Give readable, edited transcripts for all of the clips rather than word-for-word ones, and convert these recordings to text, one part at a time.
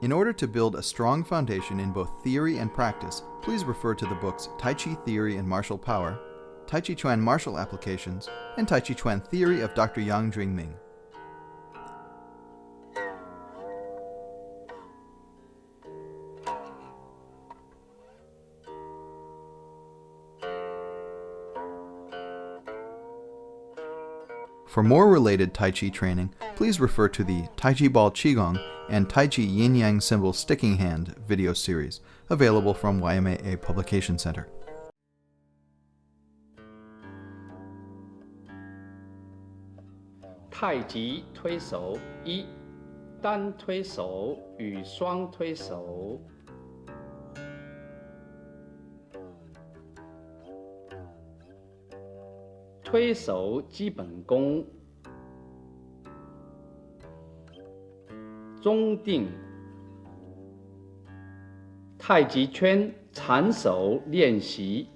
In order to build a strong foundation in both theory and practice, please refer to the books Tai Chi Theory and Martial Power, Taijiquan Martial Applications, and Taijiquan Theory of Dr. Yang Jwing Ming. For more related Tai Chi training, please refer to the Taiji Ball Qigong and Taiji Yin Yang Symbol Sticking Hand video series, available from YMAA Publication Center. 太极推手一，单推手与双推手。推手基本功：中定。太极圈缠手练习。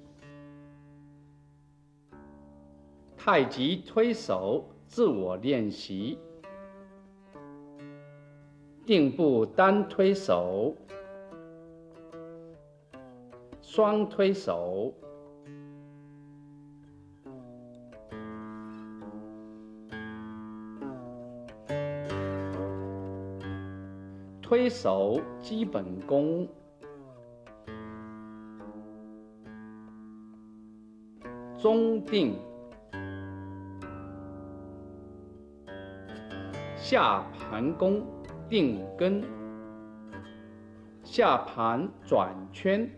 太极推手自我练习。定步单推手。双推手。 推手基本功：中定。下盘功定根。下盘转圈。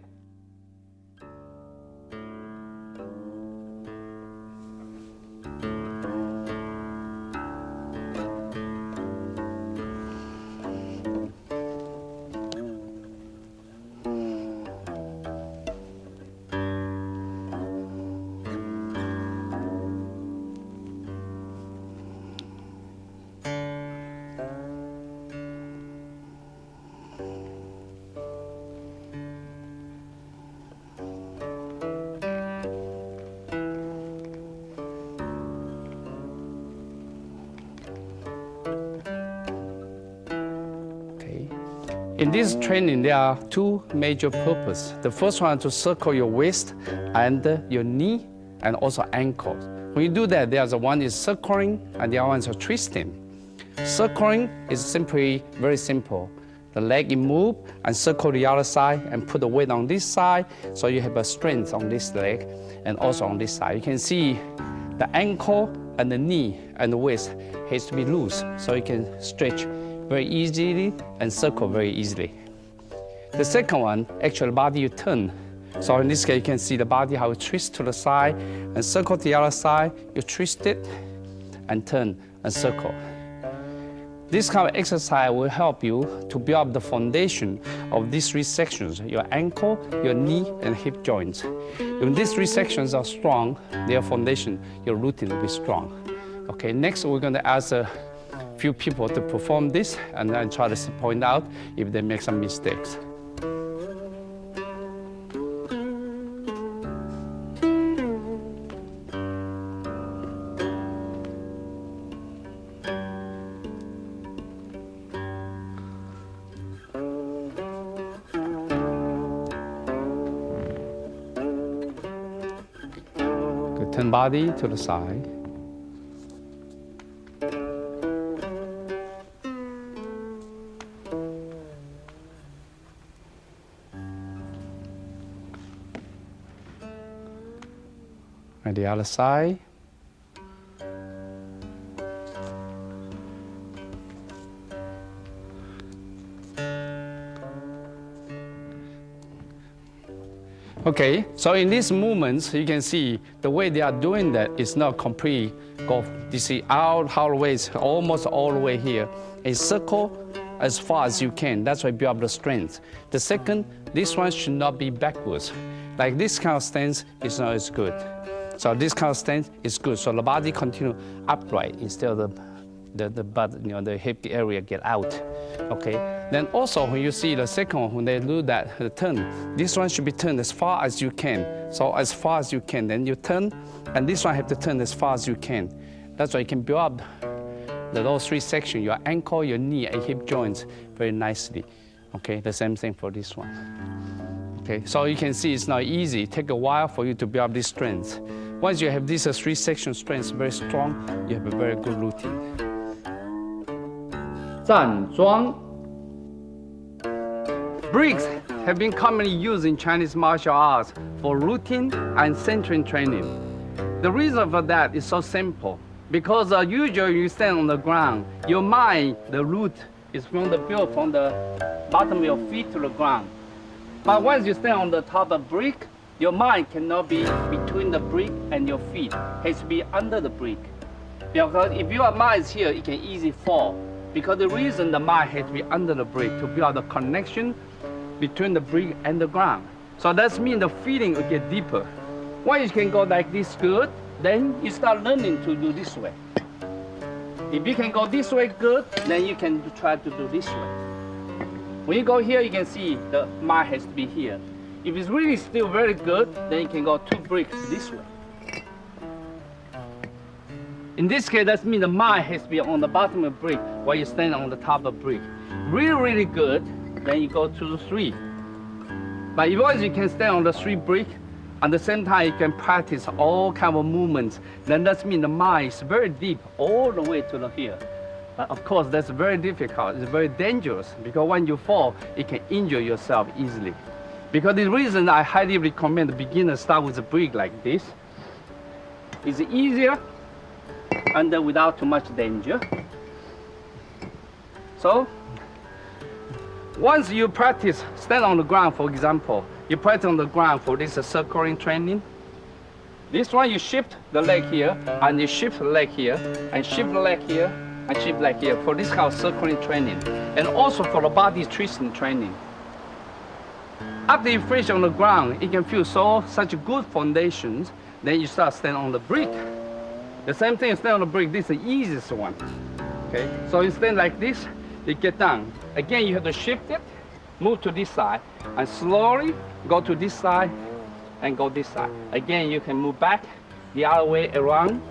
In this training, there are two major purposes. The first one is to circle your waist and your knee and also ankles. When you do that, there's one is circling and the other one is twisting. Circling is simply very simple. The leg you move and circle the other side and put the weight on this side so you have a strength on this leg and also on this side. You can see the ankle and the knee and the waist has to be loose so you can stretch very easily and circle very easily. The second one, actually body you turn. So in this case, you can see the body how it twists to the side and circle to the other side. You twist it and turn and circle. This kind of exercise will help you to build up the foundation of these three sections, your ankle, your knee, and hip joints. If these three sections are strong, their foundation, your routine will be strong. Okay, next we're going to ask few people to perform this and then try to point out if they make some mistakes. Good. Turn body to the side. And the other side. Okay, so in these movements, you can see the way they are doing that is not complete. Go, you see, out all the way, almost all the way here. A circle as far as you can. That's why you build up the strength. The second, this one should not be backwards. Like this kind of stance is not as good. So this kind of stance is good. So the body continue upright instead of the butt, the hip area get out. Okay. Then also when you see the second one, when they do that, the turn, this one should be turned as far as you can. So as far as you can, then you turn, and this one have to turn as far as you can. That's why you can build up those three sections, your ankle, your knee, and hip joints very nicely. Okay, the same thing for this one. Okay, so you can see it's not easy. It takes a while for you to build up this strength. Once you have these three section strengths very strong, you have a very good routine. 站桩 Bricks have been commonly used in Chinese martial arts for routine and centering training. The reason for that is so simple. Because usually you stand on the ground, your mind, the root is from the bottom of your feet to the ground. But once you stand on the top of brick, your mind cannot be between the brick and your feet. It has to be under the brick. Because if your mind is here, it can easily fall. Because the reason the mind has to be under the brick to build the connection between the brick and the ground. So that means the feeling will get deeper. Once you can go like this good, then you start learning to do this way. If you can go this way good, then you can try to do this way. When you go here, you can see the mind has to be here. If it's really still very good, then you can go 2 bricks this way. In this case, that means the mind has to be on the bottom of the brick while you stand on the top of the brick. Really, really good, then you go to 3. But if once you can stand on the 3 brick, at the same time you can practice all kind of movements, then that means the mind is very deep all the way to the here. But of course, that's very difficult. It's very dangerous because when you fall, you can injure yourself easily. Because the reason I highly recommend the beginner start with a brick like this. It's easier and without too much danger. So, once you practice stand on the ground, for example, you practice on the ground for this circling training. This one you shift the leg here, and you shift the leg here, and shift the leg here, and shift the leg here for this kind of circling training, and also for the body twisting training. After you finish on the ground, you can feel such good foundations, then you start stand on the brick. The same thing, stand on the brick, this is the easiest one. Okay, so you stand like this, you get down. Again, you have to shift it, move to this side, and slowly go to this side and go this side. Again, you can move back the other way around.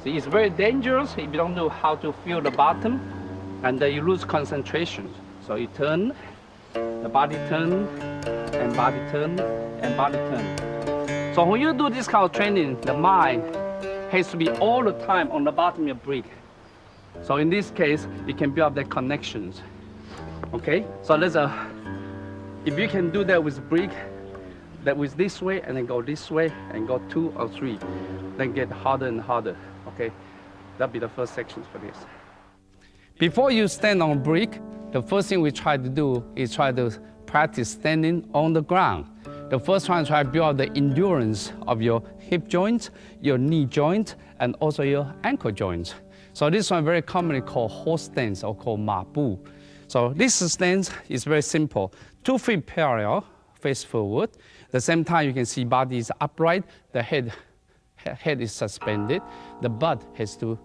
See, it's very dangerous if you don't know how to feel the bottom, and then you lose concentration. So you turn, the body turn, and body turn, and body turn. So when you do this kind of training, the mind has to be all the time on the bottom of your brick. So in this case, you can build up the connections. Okay, so if you can do that with brick, that with this way, and then go this way, and go 2 or 3, then get harder and harder. Okay, that'll be the first section for this. Before you stand on brick, the first thing we try to do is try to practice standing on the ground. The first one, try to build up the endurance of your hip joints, your knee joint, and also your ankle joints. So this one very commonly called horse stance or called ma bu. So this stance is very simple. 2 feet parallel, face forward. At the same time, you can see body is upright, the head is suspended, the butt has to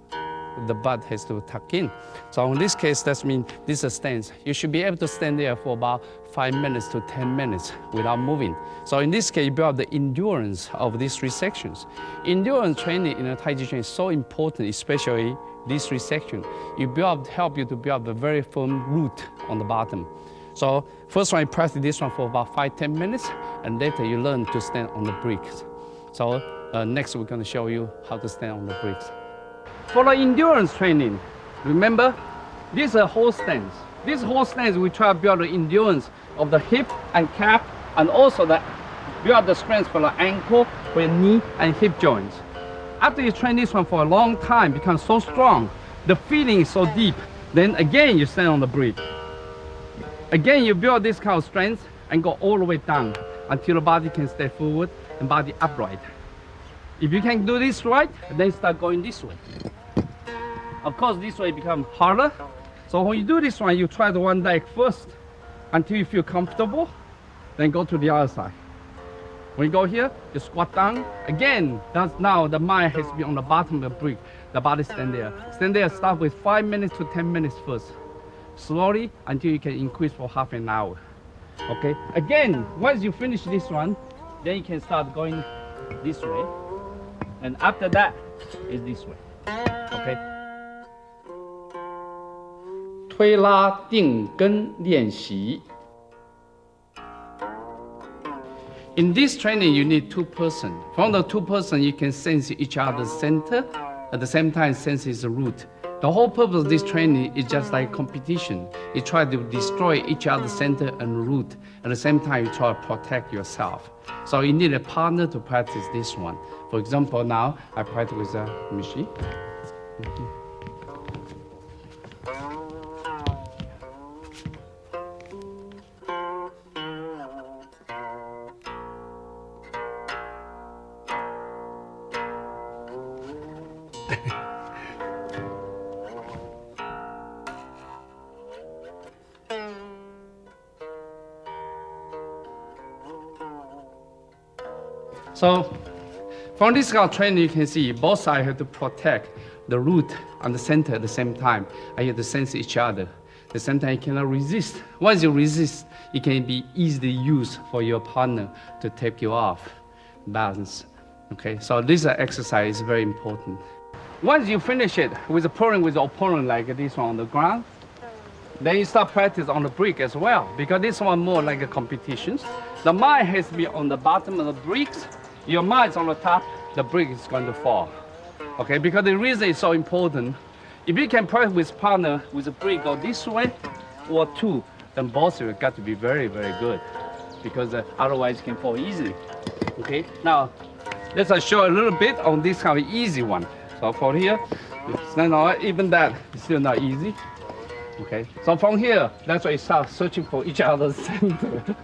tuck in. So in this case, that means this is a stance. You should be able to stand there for about 5 minutes to 10 minutes without moving. So in this case, you build the endurance of these 3 sections. Endurance training in a Taiji training is so important, especially these 3 sections. Help you to build a very firm root on the bottom. So first one, you practice this one for about 5-10 minutes, and later you learn to stand on the bricks. So next we're going to show you how to stand on the bricks. For the endurance training, remember, this is a horse stance. This horse stance, we try to build the endurance of the hip and calf, and also build the strength for the ankle, for your knee and hip joints. After you train this one for a long time, becomes so strong, the feeling is so deep, then again you stand on the brick. Again, you build this kind of strength and go all the way down until the body can stay forward and body upright. If you can do this right, then start going this way. Of course, this way becomes harder. So when you do this one, you try the one leg first until you feel comfortable, then go to the other side. When you go here, you squat down. Again, that's now the mind has to be on the bottom of the brick. The body stand there. Stand there, start with 5 minutes to 10 minutes first. Slowly until you can increase for half an hour. Okay, again, once you finish this one, then you can start going this way. And after that is this way. Okay. 推拉定根练习 In this training, you need two persons. From the two persons, you can sense each other's center, at the same time sense his root. The whole purpose of this training is just like competition. You try to destroy each other's center and root. At the same time, you try to protect yourself. So you need a partner to practice this one. For example, now I practice with Mishi. So from this kind of training, you can see both sides have to protect the root and the center at the same time. And you have to sense each other. At the same time, you cannot resist. Once you resist, it can be easily used for your partner to take you off balance. Okay, so this exercise is very important. Once you finish it with pulling with the opponent like this one on the ground, then you start practice on the brick as well, because this one more like a competition. The mind has to be on the bottom of the bricks. Your mind's on the top, the brick is going to fall. Okay, because the reason is so important. If you can practice with partner with a brick go this way or two, then both of you got to be very, very good, because otherwise you can fall easily. Okay, now let's show a little bit on this kind of easy one. So for here, it's not, even that is still not easy. Okay, so from here, that's why you start searching for each other's center.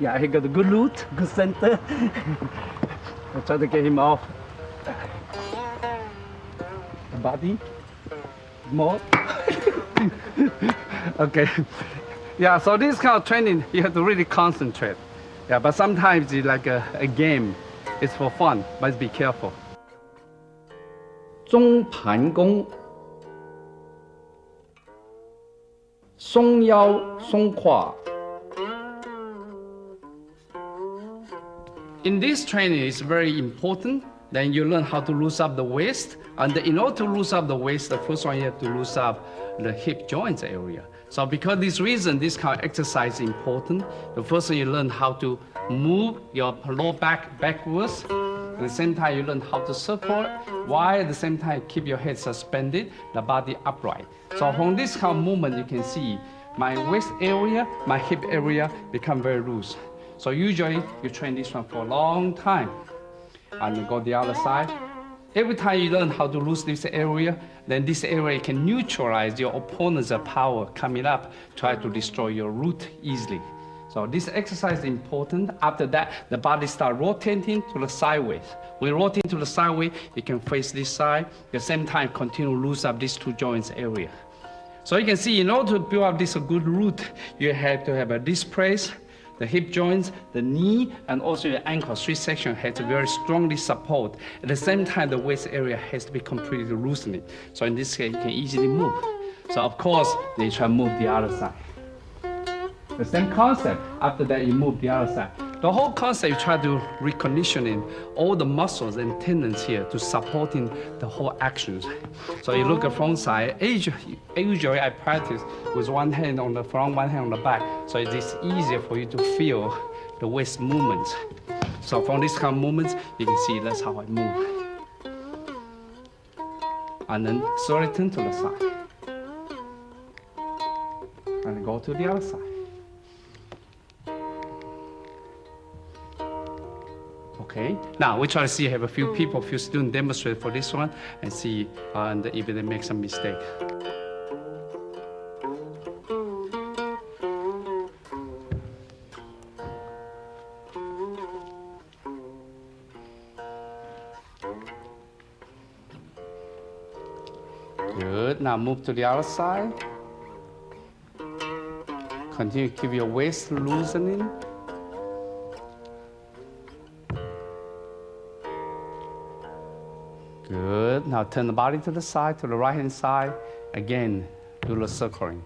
Yeah, he got a good root, good center. I'll try to get him off. The body, more. Okay. Yeah, so this kind of training, you have to really concentrate. Yeah, but sometimes it's like a game. It's for fun, but be careful. 中盘功，松腰松胯。In this training, it's very important. Then you learn how to loosen up the waist. And in order to loosen up the waist, the first one you have to loosen up the hip joints area. So because this reason, this kind of exercise is important. The first thing you learn how to move your lower back backwards. At the same time, you learn how to circle, while at the same time keep your head suspended, the body upright. So from this kind of movement, you can see my waist area, my hip area become very loose. So usually you train this one for a long time, and then go the other side. Every time you learn how to lose this area, then this area can neutralize your opponent's power coming up, try to destroy your root easily. So this exercise is important. After that, the body starts rotating to the sideways. When rotating to the sideways, you can face this side. At the same time, continue to loosen up these two joints area. So you can see, in order to build up this good root, you have to have this place, the hip joints, the knee, and also your ankle. Three sections have to very strongly support. At the same time, the waist area has to be completely loosening. So in this case, you can easily move. So of course, then you try to move the other side. The same concept. After that, you move the other side. The whole concept, you try to reconditioning all the muscles and tendons here to supporting the whole actions. So you look at front side. Usually I practice with one hand on the front, one hand on the back. So it is easier for you to feel the waist movements. So from this kind of movements, you can see that's how I move. And then slowly turn to the side. And go to the other side. Okay, now we try to see, have a few people, few students demonstrate for this one and see if they make some mistake. Good, now move to the other side. Continue to keep your waist loosening. Good. Now turn the body to the side, to the right hand side. Again, do the circling.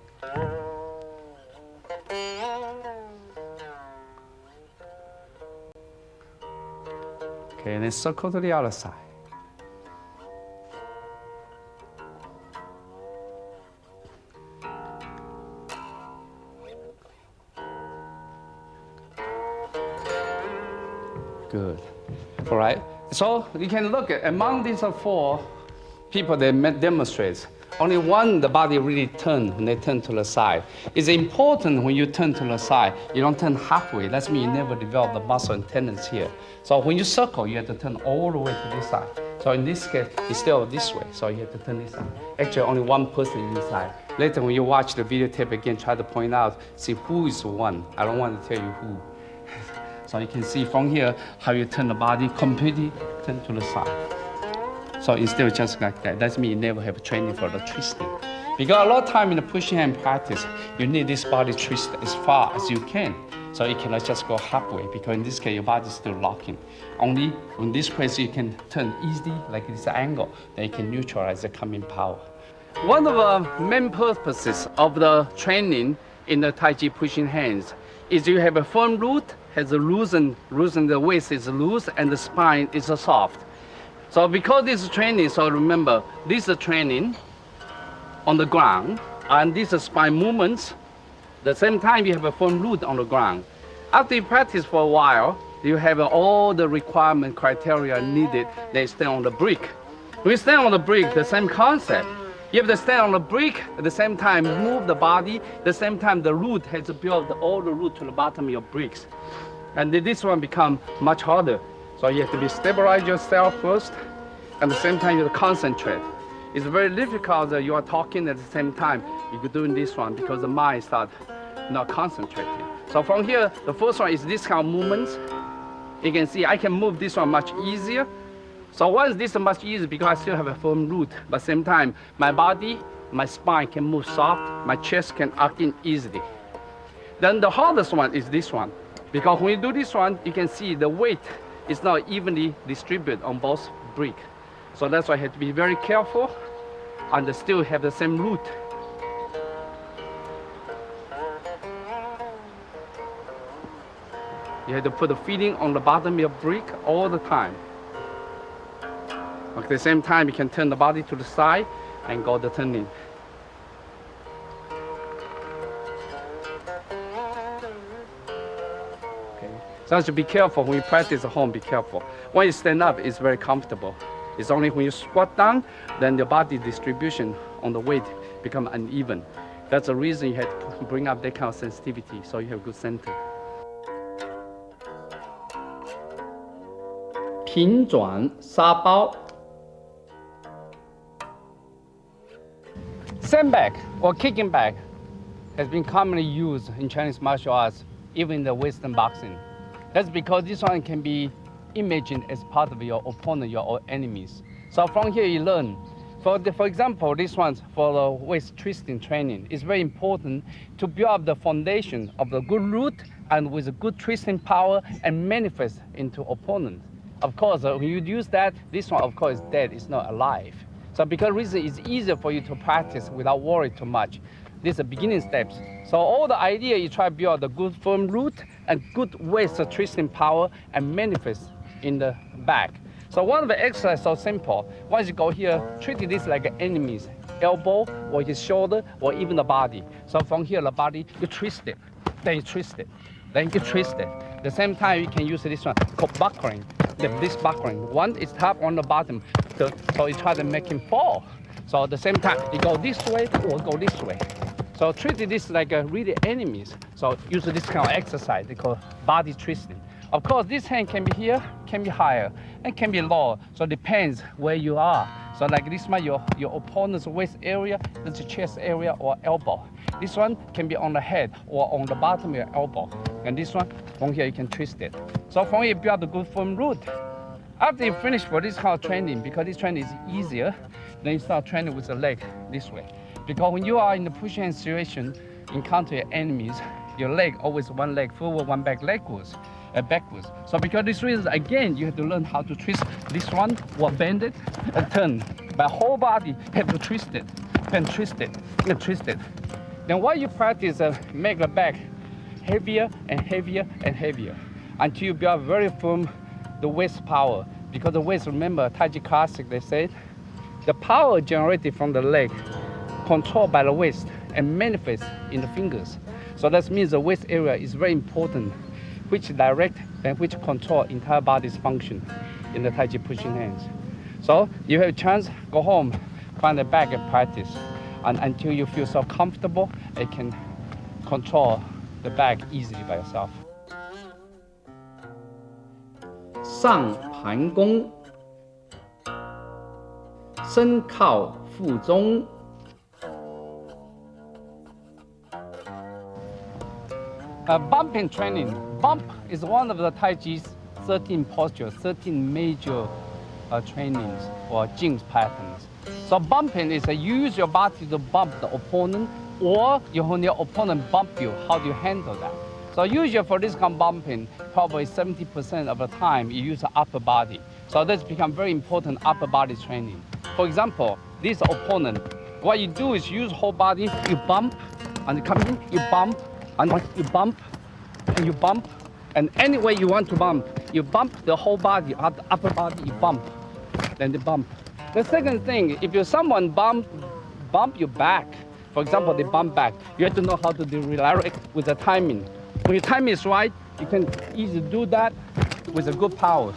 Okay, and then circle to the other side. Good. All right. So you can look at among these four people that demonstrate, only one the body really turn when they turn to the side. It's important when you turn to the side, you don't turn halfway. That means you never develop the muscle and tendons here. So when you circle, you have to turn all the way to this side. So in this case, instead of this way, so you have to turn this side. Actually, only one person inside. Later, when you watch the videotape again, try to point out, see who is one. I don't want to tell you who. So you can see from here how you turn the body completely turn to the side. So instead of just like that, that means you never have training for the twisting. Because a lot of time in the pushing hand practice, you need this body twist as far as you can. So you cannot just go halfway, because in this case, your body is still locking. Only in this place, you can turn easily, like this angle, then you can neutralize the coming power. One of the main purposes of the training in the Taiji pushing hands is you have a firm root, has a loosen, the waist is loose, and the spine is soft. So because this is training, so remember, this is training on the ground, and this is spine movements. At the same time, you have a firm root on the ground. After you practice for a while, you have all the requirement criteria needed, they stand on the brick. When you stand on the brick, the same concept. You have to stand on the brick, at the same time move the body, at the same time the root has to build all the root to the bottom of your bricks. And this one become much harder. So you have to stabilize yourself first, and at the same time you have to concentrate. It's very difficult that you are talking at the same time you're doing this one, because the mind starts not concentrating. So from here, the first one is this kind of movements. You can see I can move this one much easier. So once this is much easier because I still have a firm root, but at the same time, my body, my spine can move soft, my chest can arc in easily. Then the hardest one is this one, because when you do this one, you can see the weight is not evenly distributed on both bricks. So that's why I have to be very careful and still have the same root. You have to put the feeling on the bottom of your brick all the time. At the same time, you can turn the body to the side and go the turning. Okay. So you have to be careful when you practice at home, be careful. When you stand up, it's very comfortable. It's only when you squat down, then the body distribution on the weight become uneven. That's the reason you have to bring up that kind of sensitivity, so you have good center. 平转沙包 Sandbag or kicking bag has been commonly used in Chinese martial arts, even in the Western boxing. That's because this one can be imagined as part of your opponent, your enemies. So from here you learn. For example, this one for the waist twisting training, it's very important to build up the foundation of the good root and with a good twisting power and manifest into opponent. Of course, when you use that, this one of course is dead, it's not alive. So because reason it's easier for you to practice without worry too much. These are beginning steps. So all the idea you try to build the good firm root and good waist twisting power and manifest in the back. So one of the exercises so simple. Once you go here, treat this like an enemy's elbow or his shoulder or even the body. So from here, the body, you twist it, then you twist it, then you twist it. At the same time, you can use this one called buckling. This buckling. One is top on the bottom, so you try to make him fall. So at the same time, you go this way or go this way. So treat this like a really enemies. So use this kind of exercise they call body twisting. Of course, this hand can be here, can be higher, and can be lower. So it depends where you are. So like this one, your opponent's waist area, that's the chest area or elbow. This one can be on the head or on the bottom of your elbow. And this one, from here you can twist it. So from here you build a good firm root. After you finish for this kind of training, because this training is easier, then you start training with the leg this way. Because when you are in the push hand situation, encounter your enemies, your leg always one leg forward, one back backwards. So because this reason, again, you have to learn how to twist this one or bend it and turn. My whole body have to twist it, and twist it, and twist it. Then while you practice, make the back heavier and heavier and heavier until you build very firm the waist power. Because the waist, remember, Taiji classic, they said, the power generated from the leg controlled by the waist and manifest in the fingers. So that means the waist area is very important which direct and which control entire body's function in the Taiji pushing hands. So you have a chance, go home, find a bag and practice. And until you feel so comfortable, you can control the bag easily by yourself. 上盘弓，身靠腹中。Bumping training. Bump is one of the Taiji's 13 postures, 13 major trainings or Jins patterns. So bumping is you use your body to bump the opponent, or when your opponent bump you, how do you handle that? So usually for this kind of bumping, probably 70% of the time you use the upper body. So that's become very important upper body training. For example, this opponent, what you do is use whole body, you bump, and you come in, you bump, and you bump, and you bump, and any way you want to bump, you bump the whole body, the upper body, you bump, then you bump. The second thing, if someone bump your back, for example, they bump back, you have to know how to redirect with the timing. When your timing is right, you can easily do that with a good power.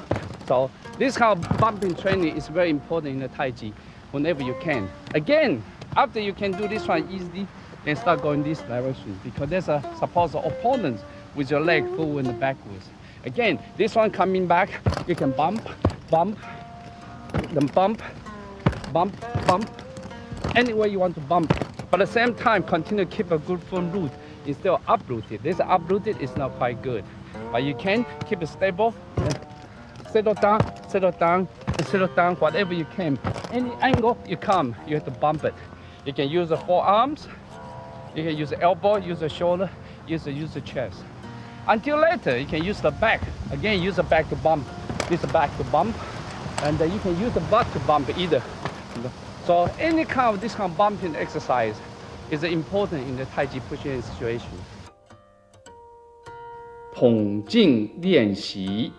So this kind of bumping training is very important in the Taiji whenever you can. Again, after you can do this one easily, then start going this direction because there's a supposed opponent with your leg forward and backwards. Again, this one coming back, you can bump, bump, then bump, bump, bump, any way you want to bump. But at the same time, continue to keep a good firm root instead of uprooted. This uprooted is not quite good. But you can keep it stable, settle down, settle down, settle down, whatever you can. Any angle you come, you have to bump it. You can use the forearms, you can use the elbow, use the shoulder, use the chest. Until later, you can use the back. Again, use the back to bump. Use the back to bump. And you can use the butt to bump either. So any kind of this kind of bumping exercise is important in the Taiji pushing situation. 捧劲练习.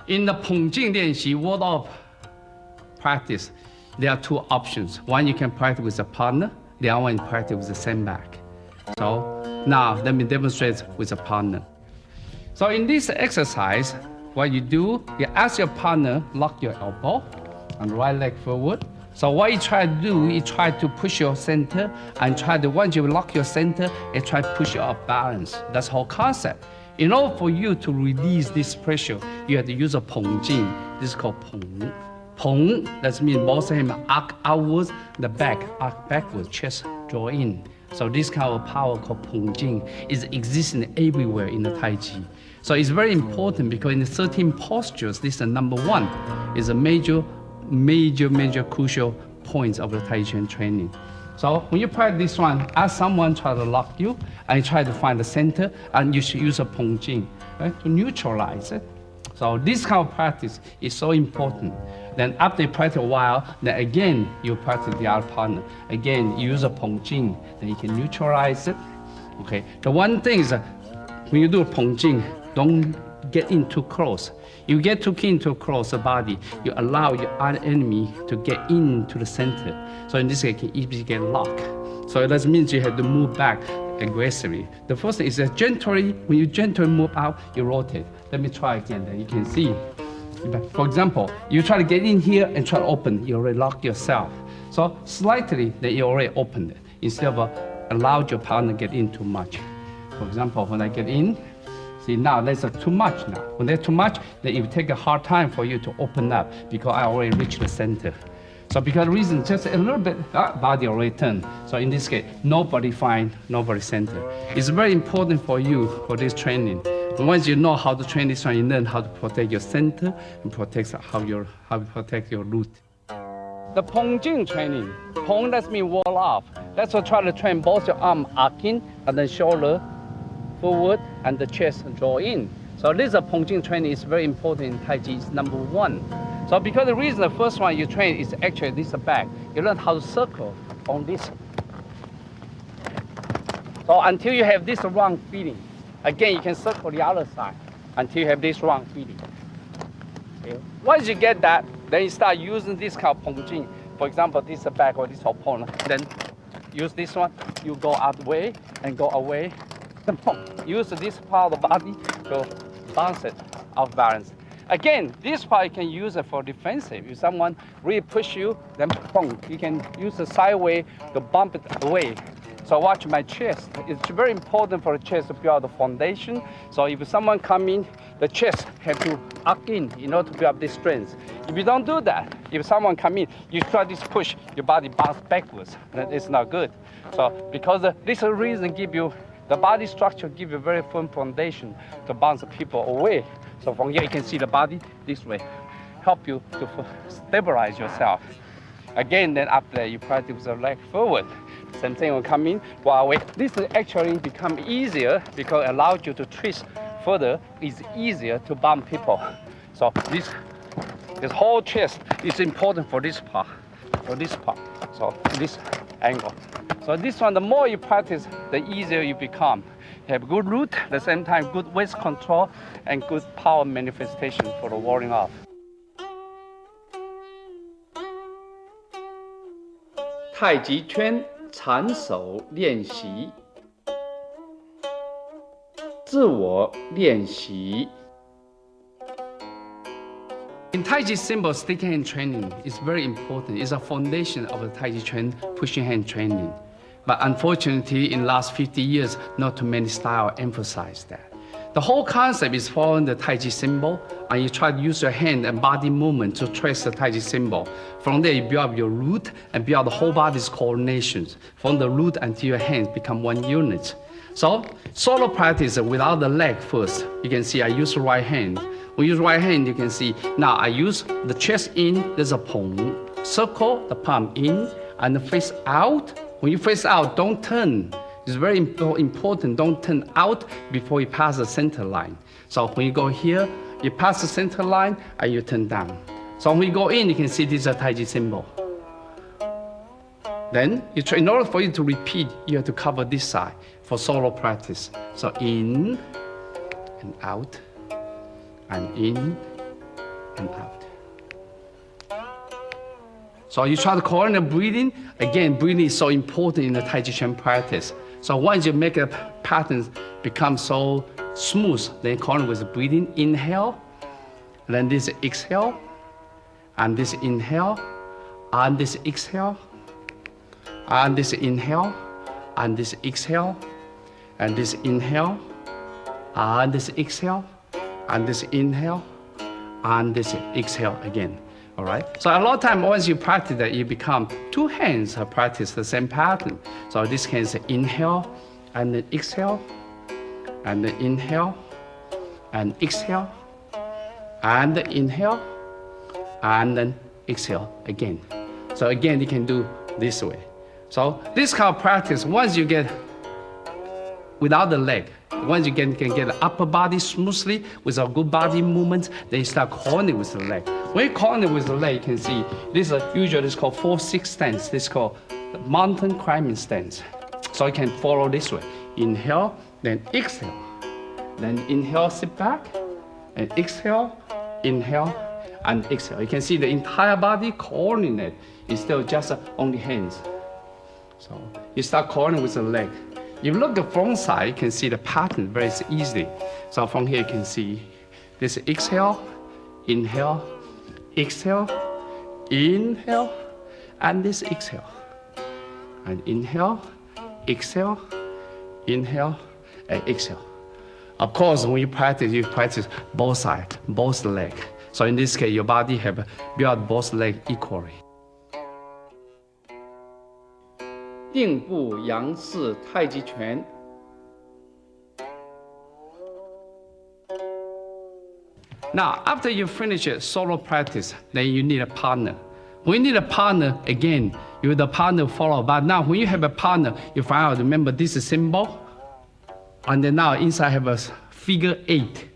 In the 捧劲练习 word of practice, there are two options. One, you can practice with a partner. The other one, you practice with the sandbag. So now let me demonstrate with a partner. So in this exercise, what you do, you ask your partner, lock your elbow and right leg forward. So what you try to do, you try to push your center and once you lock your center, you try to push you off balance. That's the whole concept. In order for you to release this pressure, you have to use a 捧劲. This is called 捧. 捧, that means both hands arc outwards, the back arc backwards, chest draw in. So this kind of power called 捧劲 is existing everywhere in the Taiji. So it's very important because in the 13 postures, this is number one, is a major crucial points of the Taijiquan training. So when you practice this one, ask someone try to lock you and try to find the center, and you should use a 捧劲, right, to neutralize it. So this kind of practice is so important. Then after you practice a while, then again you practice the other partner. Again, you use a 捧劲, then you can neutralize it. Okay. The one thing is when you do a 捧劲, don't get in too close. You get too close the body, you allow your other enemy to get into the center. So in this case, you can easily get locked. So that means you have to move back aggressively. The first thing is that when you gently move out, you rotate. Let me try again, then you can see. For example, you try to get in here and try to open, you already locked yourself. So slightly, then you already opened it, instead of allowed your partner to get in too much. For example, when I get in, see now that's too much now. When there's too much, then it will take a hard time for you to open up because I already reached the center. So because the reason, just a little bit, body already turned. So in this case, nobody center. It's very important for you for this training. Once you know how to train this one, you learn how to protect your center and how you protect your root. The 捧劲 training, 捧 that means wall off. That's what try to train both your arm arcing and the shoulder forward and the chest draw in. So this 捧劲 training is very important in Taiji. It's number one. So because the reason the first one you train is actually this back. You learn how to circle on this. So until you have this round feeling. Again, you can circle the other side until you have this round feeling. Okay. Once you get that, then you start using this kind of 捧劲. For example, this back or this opponent. Then use this one. You go out the way and go away Use this part of the body to bounce it off balance. Again, this part you can use it for defensive. If someone really push you, then boom, you can use the sideway to bump it away. So watch my chest. It's very important for the chest to build the foundation. So if someone come in, the chest have to arc in order to build up this strength. If you don't do that, if someone come in, you try this push, your body bounce backwards. That is not good. So because this reason give you, the body structure give you very firm foundation to bounce people away. So from here you can see the body this way, help you to stabilize yourself. Again, then after that you practice the leg forward. Same thing will come in while wait. This will actually become easier because it allows you to twist further. It's easier to bump people. So this whole chest is important for this part, So this angle. So this one, the more you practice, the easier you become. You have good root, at the same time good waist control and good power manifestation for the warring off. 太极圈缠手练习，自我练习。In Taiji symbol, stick hand training is very important. It's a foundation of the Taijiquan pushing hand training. But unfortunately, in the last 50 years, not too many styles emphasize that. The whole concept is following the Taiji symbol, and you try to use your hand and body movement to trace the Taiji symbol. From there, you build up your root and build the whole body's coordinations. From the root until your hands become one unit. So, solo practice without the leg first. You can see I use the right hand. When you use right hand, you can see now I use the chest in, there's a palm. Circle the palm in and face out. When you face out, don't turn. It's very important, don't turn out before you pass the center line. So when you go here, you pass the center line and you turn down. So when you go in, you can see this is a Taiji symbol. Then, in order for you to repeat, you have to cover this side for solo practice. So in and out, and in and out. So you try to coordinate breathing. Again, breathing is so important in the Taijiquan practice. So once you make a pattern become so smooth, then coordinate with the breathing. Inhale, then this exhale, and this inhale, and this exhale, and this inhale, and this exhale, and this inhale, and this exhale, and this inhale, and this exhale again. All right. So a lot of time, once you practice that, you become two hands practice the same pattern. So this can say inhale, and then exhale, and then inhale, and exhale, and then inhale, and then exhale again. So again, you can do this way. So this kind of practice, once you get without the leg, once you can get the upper body smoothly with a good body movement, then you start coordinating with the leg. When you coordinate with the leg, you can see this is usually called 4-6 stance. This is called the mountain climbing stance. So you can follow this way. Inhale, then exhale. Then inhale, sit back, and exhale, inhale, and exhale. You can see the entire body coordinate instead of just only hands. So you start coordinating with the leg. You look at the front side, you can see the pattern very easily. So from here you can see this exhale, inhale, exhale, inhale, and this exhale. And inhale, exhale, inhale, and exhale. Of course, when you practice both sides, both legs. So in this case, your body have built both legs equally. 定步杨式太极拳。Now, after you finish your solo practice, then you need a partner. When you need a partner, again, you the partner follow. But now, when you have a partner, you find out, remember this is symbol, and then now inside have a figure 8.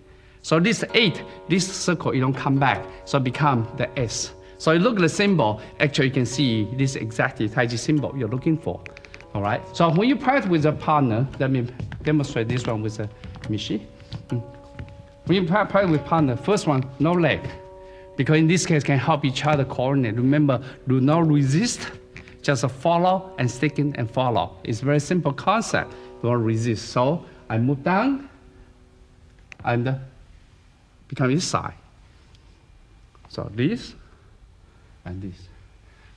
So this 8, this circle, you don't come back, so become the S. So you look at the symbol, actually you can see this exactly Taiji symbol you're looking for. All right. So when you practice with a partner, let me demonstrate this one with a Mishi. When you practice with partner, first one, no leg. Because in this case, can help each other coordinate. Remember, do not resist, just follow and stick in and follow. It's a very simple concept. Don't resist. So I move down and become this side. So this and this.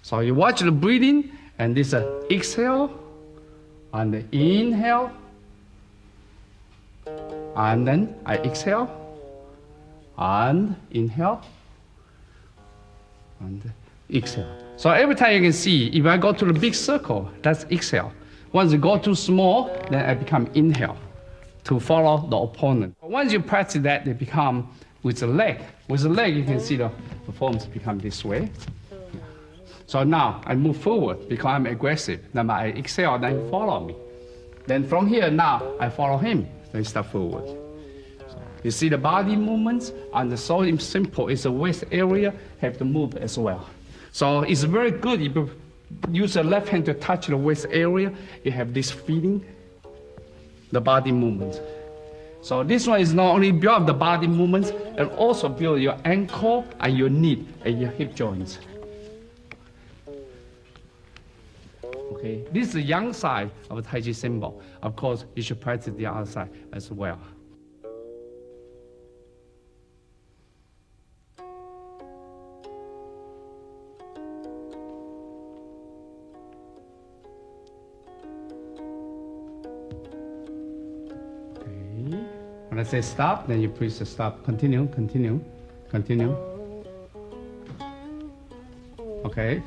So you watch the breathing, and this exhale, and inhale, and then I exhale, and inhale, and exhale. So every time you can see, if I go to the big circle, that's exhale. Once you go too small, then I become inhale to follow the opponent. Once you practice that, they become with the leg. With the leg, you can see the forms become this way. So now I move forward because I'm aggressive. Then I exhale, then he follow me. Then from here now, I follow him. Then step forward. So you see the body movements, and so simple. It's the waist area have to move as well. So it's very good if you use the left hand to touch the waist area. You have this feeling, the body movements. So this one is not only build the body movements, and also build your ankle and your knee and your hip joints. Okay, this is the yang side of the Taiji symbol. Of course, you should practice the other side as well. Okay, when I say stop, then you press the stop. Continue, continue, continue. Okay.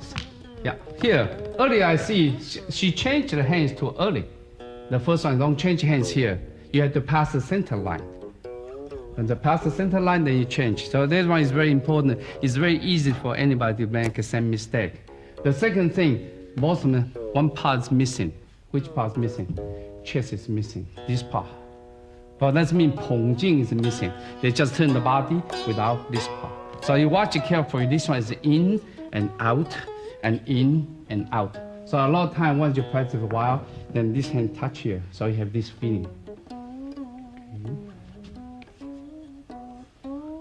Yeah, here, earlier I see she changed the hands too early. The first one, don't change hands here. You have to pass the center line. When you pass the center line, then you change. So this one is very important. It's very easy for anybody to make the same mistake. The second thing, both of them, one part is missing. Which part is missing? Chest is missing, this part. But that means Pongjing is missing. They just turn the body without this part. So you watch it carefully. This one is in and out, and in and out. So a lot of time, once you practice a while, then this hand touch here, so you have this feeling.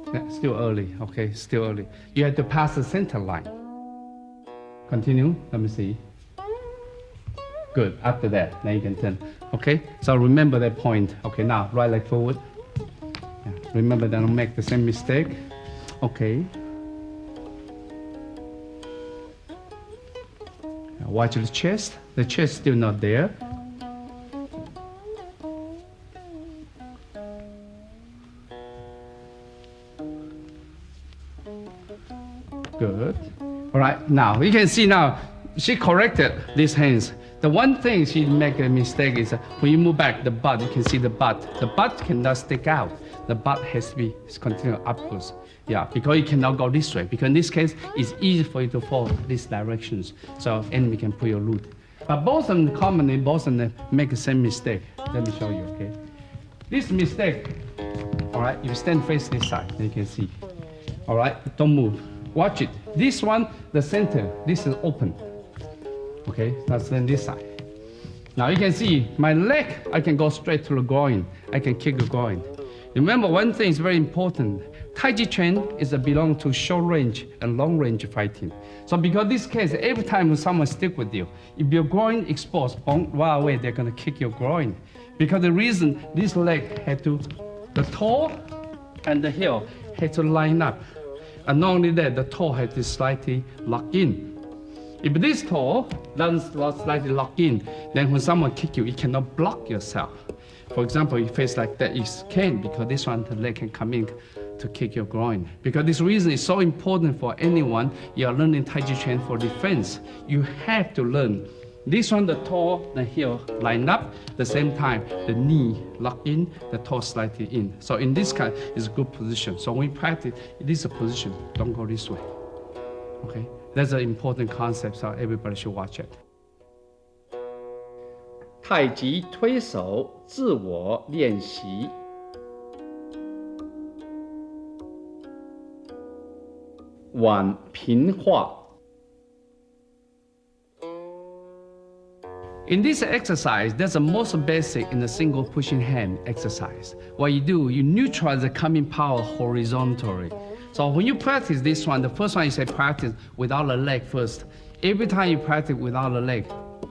Okay. Yeah, still early, okay, still early. You have to pass the center line. Continue, let me see. Good, after that, then you can turn. Okay, so remember that point. Okay, now, right leg forward. Yeah. Remember, don't make the same mistake. Okay. Watch the chest still not there. Good. All right, now you can see now she corrected these hands. The one thing she make a mistake is when you move back the butt, you can see the butt. The butt cannot stick out. The butt has to be continue upwards. Yeah, because you cannot go this way. Because in this case, it's easy for you to follow these directions. So enemy can put your root. But both of them commonly, both of them make the same mistake. Let me show you, okay? This mistake, all right, you stand face this side, you can see. All right, don't move. Watch it. This one, the center, this is open. Okay, now stand this side. Now you can see my leg, I can go straight to the groin. I can kick the groin. Remember, one thing is very important. Taijiquan is belong to short range and long range fighting. So because this case, every time someone stick with you, if your groin exposed, right away they're gonna kick your groin. Because the reason this leg had to, the toe and the heel had to line up. And not only that, the toe had to slightly lock in. If this toe doesn't slightly lock in, then when someone kick you, you cannot block yourself. For example, you face like that, you can, because this one, the leg can come in to kick your groin. Because this reason is so important for anyone. You are learning Taijiquan for defense. You have to learn. This one, the toe, the heel line up. The same time, the knee lock in, the toe slightly in. So in this kind, it's a good position. So when we practice, this is a position. Don't go this way. Okay, that's an important concept. So everybody should watch it. 太极推手自我练习。碗平化。In this exercise, that's the most basic in the single pushing hand exercise. What you do, you neutralize the coming power horizontally. So when you practice this one, the first one you say practice without the leg first. Every time you practice without the leg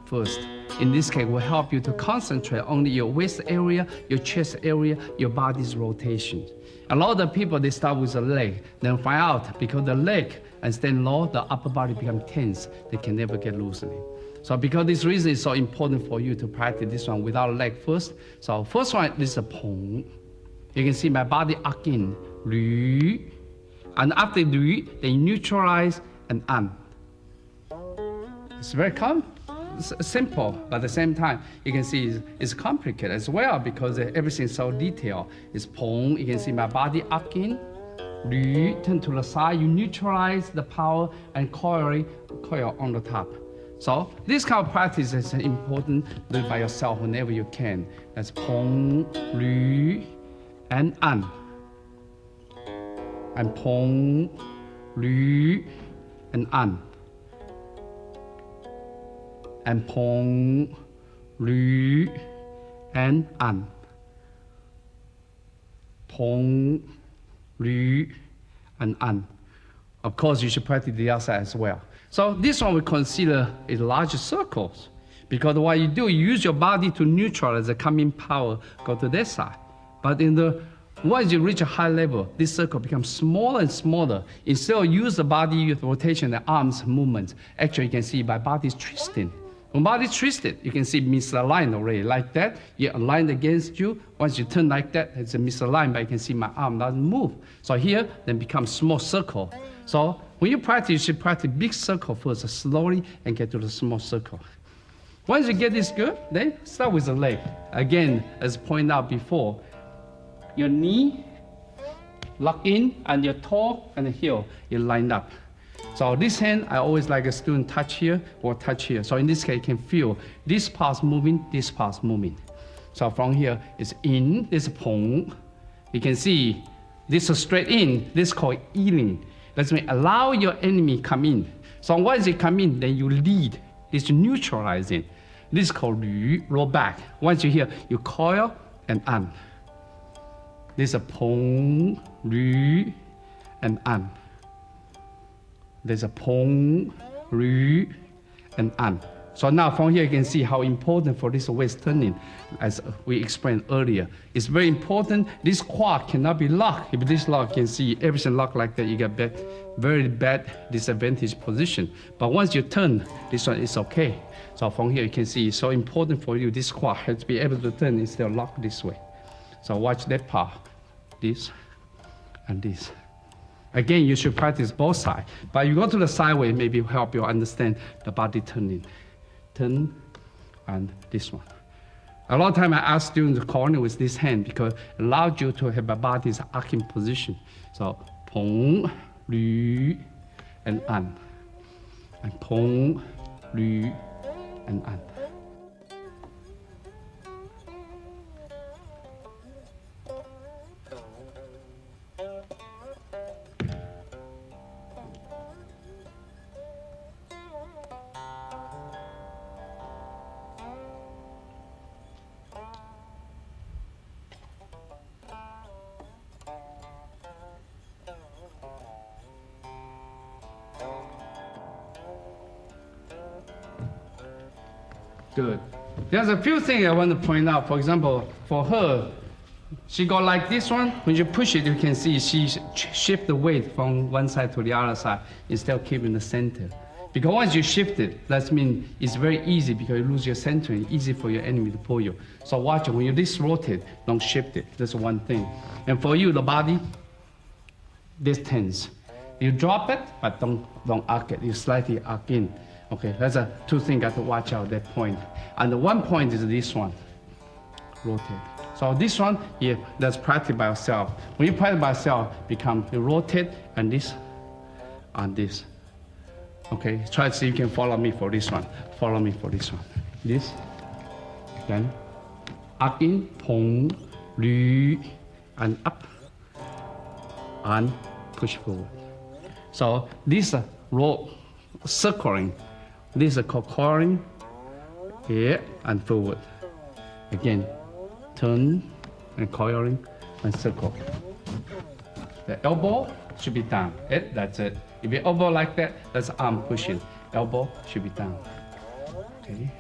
first. in this case will help you to concentrate on your waist area, your chest area, your body's rotation. A lot of people, they start with the leg, then find out because the leg and stand low, the upper body become tense, they can never get loosening. So because this reason is so important for you to practice this one without leg first. So first one is a pong. You can see my body arc in, lü, and after lü, they neutralize and an. It's very simple, but at the same time, you can see it's complicated as well because everything's so detailed. It's pong, you can see my body arc in, lü, turn to the side, you neutralize the power and coil on the top. So this kind of practice is important. Do it by yourself whenever you can. That's pong, lü, and an. And pong, lü, and an. And pong, lü, and an. Pong, lü, and an. Of course, you should practice the other side as well. So this one we consider a large circles because what you do, you use your body to neutralize the coming power, go to that side. But once you reach a high level, this circle becomes smaller and smaller. Instead of use the body rotation, the arms movement, actually you can see my body is twisting. When body is twisted, you can see misaligned already. Like that, you're aligned against you. Once you turn like that, it's a misaligned, but you can see my arm doesn't move. So here, then becomes small circle. So when you practice, you should practice big circle first, slowly, and get to the small circle. Once you get this good, then start with the leg. Again, as pointed out before, your knee lock in, and your toe and the heel, you line up. So this hand, I always like a student touch here or touch here. So in this case, you can feel this part's moving, this part's moving. So from here, it's in, this is pong. You can see this is straight in, this is called eating. That means allow your enemy come in. So once they come in, then you lead. This is neutralizing. This is called lü, roll back. Once you hear, you coil and an. This is a pong, lü, and an. There's a pong, lü, and an. So now from here you can see how important for this waist turning, as we explained earlier. It's very important. This quad cannot be locked. If this lock, you can see everything locked like that, you get very bad disadvantage position. But once you turn, this one is okay. So from here you can see it's so important for you. This quad has to be able to turn instead of lock this way. So watch that part, this and this. Again, you should practice both sides. But you go to the sideway, maybe help you understand the body turning. Turn and this one. A lot of time I ask students to corner with this hand because it allows you to have a body's arcing position. So pong, lü, and an. And pong, lü, and an. Good. There's a few things I want to point out. For example, for her, she go like this one. When you push it, you can see she shift the weight from one side to the other side instead of keeping the center. Because once you shift it, that means it's very easy because you lose your center and easy for your enemy to pull you. So watch it. When you this rotate, don't shift it. That's one thing. And for you, the body, this tense. You drop it, but don't arc it. You slightly arc in. Okay, that's a two things got to watch out at that point. And the one point is this one, rotate. So this one, yeah, that's practice by yourself. When you practice by yourself, you rotate and this, and this. Okay, try to see if you can follow me for this one. Follow me for this one. This, then up in, pong, lü, and up, and push forward. So this roll, circling. This is called coiling, here and forward. Again, turn and coiling and circle. The elbow should be down. That's it. If you elbow like that, that's arm pushing. Elbow should be down. Okay.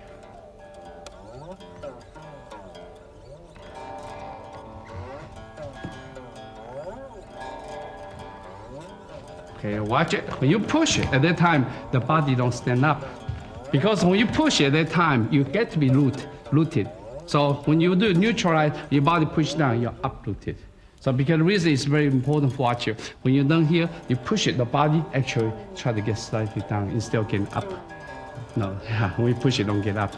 Okay, watch it. When you push it, at that time, the body don't stand up. Because when you push it, at that time, you get to be rooted. So when you do neutralize, your body push down, you're uprooted. So because the reason is very important for watch you. When you're done here, you push it, the body actually try to get slightly down instead of getting up. No, yeah, when you push it, don't get up.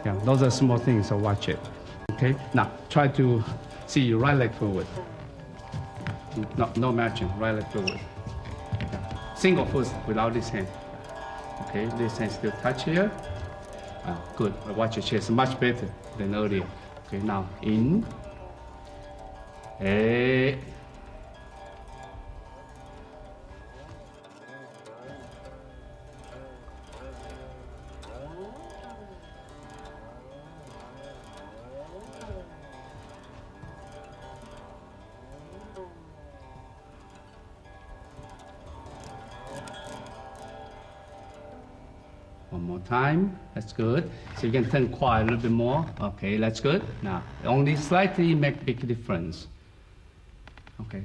Yeah, those are small things, so watch it. Okay, now try to see your right leg forward. No matching, right leg forward. Yeah. Single foot without this hand. Okay, this hand still touch here. Good, watch your chest, much better than earlier. Okay, now in. Hey. One more time, that's good. So you can turn quiet a little bit more. Okay, that's good. Now, only slightly make big difference. Okay,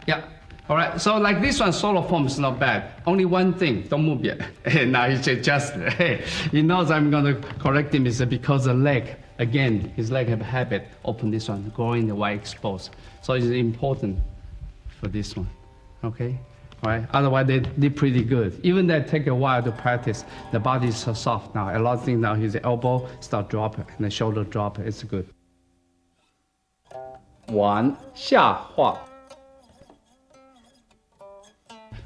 yeah, all right. So like this one, solo form is not bad. Only one thing, don't move yet. Now he just, hey, he knows I'm gonna correct him is because the leg, again, his leg have a habit, open this one, growing the wide exposed. So it's important for this one, okay? Right? Otherwise, they did pretty good. Even that take a while to practice. The body is so soft now. A lot of things now, his elbow start dropping and the shoulder drop. It's good. 1下画.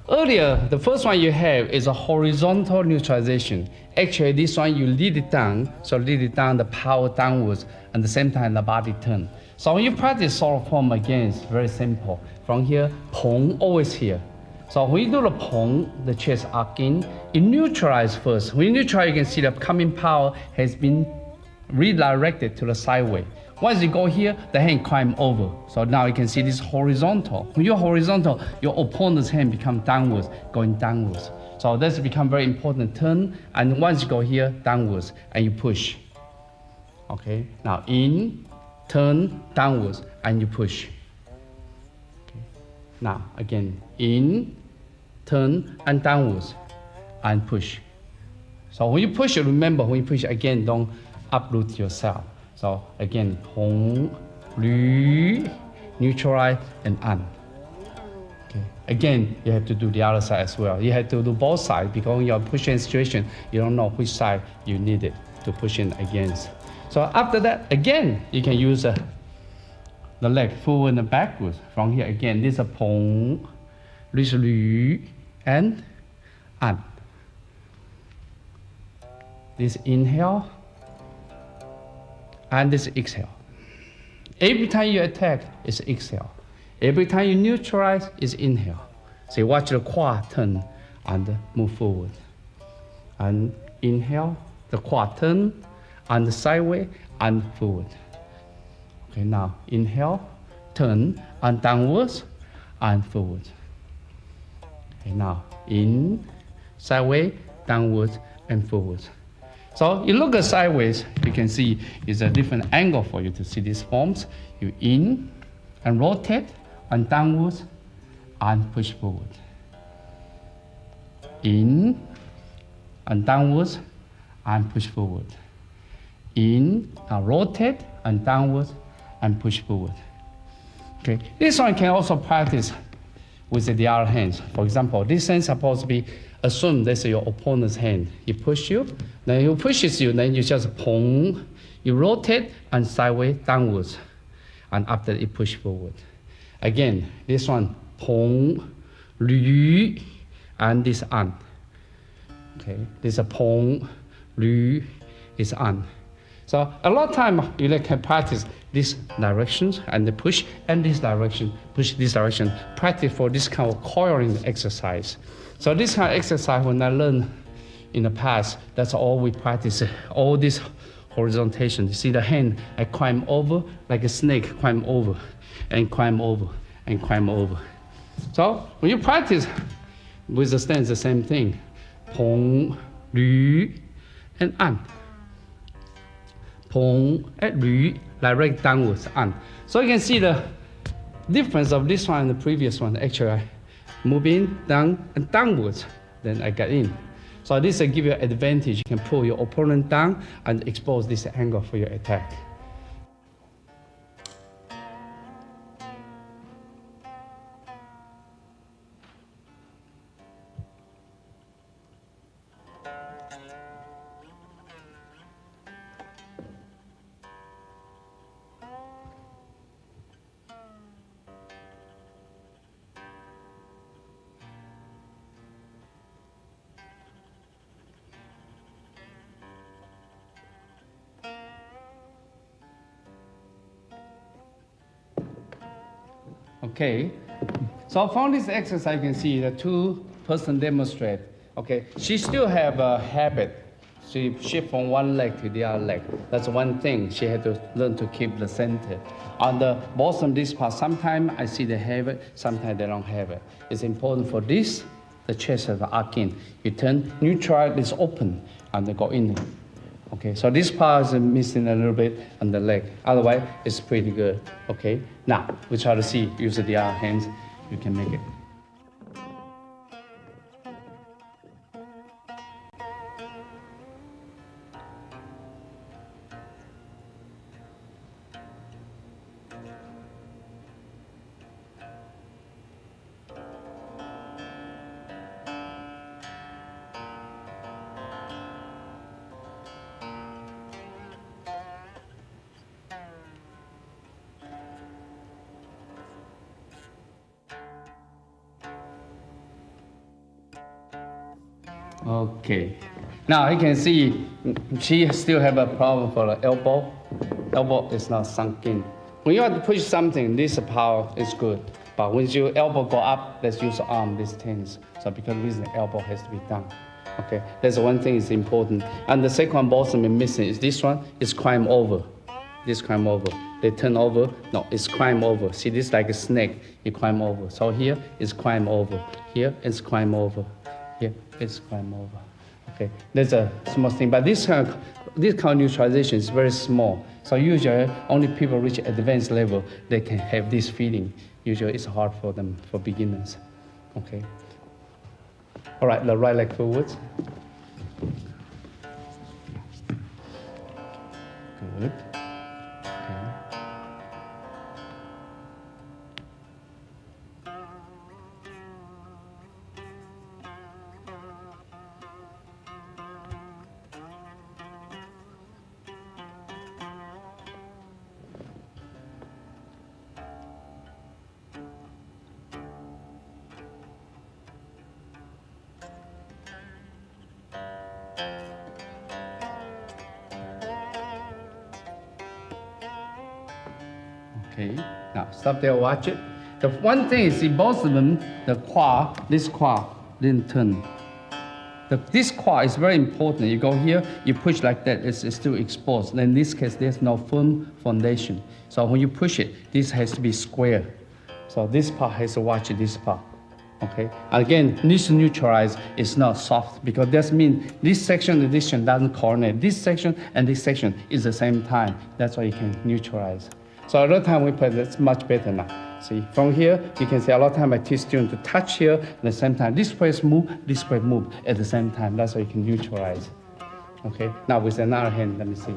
Earlier, the first one you have is a horizontal neutralization. Actually, this one you lead it down, so lead it down, the power downwards, and at the same time the body turn. So when you practice solo form again, it's very simple. From here, pong, always here. So when you do the pong, the chest arc in, you neutralize first. When you neutralize, you can see the coming power has been redirected to the sideway. Once you go here, the hand climb over. So now you can see this horizontal. When you're horizontal, your opponent's hand become downwards, going downwards. So that's become very important turn. And once you go here, downwards, and you push. Okay, now in, turn, downwards, and you push. Okay. Now again, in, turn, and downwards, and push. So when you push it, remember when you push again, don't uproot yourself. So again, Hong, Lü, neutralize, and An. Okay. Again, you have to do the other side as well. You have to do both sides because when you're pushing situation, you don't know which side you need it to push in against. So after that, again, you can use the leg forward and backwards. From here again, this is a Pong, this is Lü, and An. This inhale. And this exhale. Every time you attack, it's exhale. Every time you neutralize, it's inhale. So you watch the quad turn and move forward. And inhale, the quad turn, and sideways and forward. Okay, now inhale, turn, and downwards, and forward. Okay, now in, sideways, downwards, and forwards. So you look at sideways, you can see it's a different angle for you to see these forms. You in and rotate and downwards and push forward. In and downwards and push forward. In and rotate and downwards and push forward. Okay, this one can also practice with the other hands. For example, this hand is supposed to be assume this is your opponent's hand. He push you, then he pushes you, then you just pong. You rotate and sideways downwards. And after it push forward. Again, this one, pong, lü, and this an. Okay, this is a pong, lü, is an. So a lot of time you can practice these directions and the push and this direction, push this direction. Practice for this kind of coiling exercise. So this kind of exercise, when I learned in the past, that's all we practice, all this horizontation. You see the hand, I climb over, like a snake, climb over, and climb over, and climb over. So when you practice with the stance, the same thing. Pong, lü, and an. Pong, and lü, direct downwards, an. So you can see the difference of this one and the previous one. Actually, move in, down, and downwards. Then I get in. So this will give you an advantage. You can pull your opponent down and expose this angle for your attack. Okay, so from this exercise, you can see the two person demonstrate. Okay, she still have a habit. She shift from one leg to the other leg. That's one thing. She had to learn to keep the center. On the bottom of this part, sometimes I see they have it, sometimes they don't have it. It's important for this, the chest has the arc in. You turn, neutralize is open, and they go in. Okay, so this part is missing a little bit on the leg. Otherwise, it's pretty good. Okay, now we try to see, use the other hands, you can make it. Okay, now you can see she still have a problem for the elbow. Elbow is not sunk in. When you have to push something, this power is good. But when your elbow go up, let's use the arm, this tense. So because reason the elbow has to be down. Okay, that's one thing is important. And the second bottom is missing is this one, is climb over. This climb over. They turn over, no, it's climb over. See this like a snake, you climb over. So here is climb over. Here is climb over. Here is climb over. Okay, there's a small thing, but this kind of neutralization is very small. So usually only people reach advanced level, they can have this feeling. Usually it's hard for them, for beginners. Okay. All right, the right leg forwards. Good. Okay. Okay, now stop there, watch it. The one thing is, in both of them, the qua, this qua didn't turn. This qua is very important. You go here, you push like that, it's still exposed. Then in this case, there's no firm foundation. So when you push it, this has to be square. So this part has to watch this part. Okay, again, this neutralize is not soft because that means this section and this section doesn't coordinate. This section and this section is the same time. That's why you can neutralize. So a lot of time we play that's much better now. See, from here, you can see a lot of time I teach students to touch here at the same time. This place move at the same time. That's how you can neutralize. Okay, now with another hand, let me see.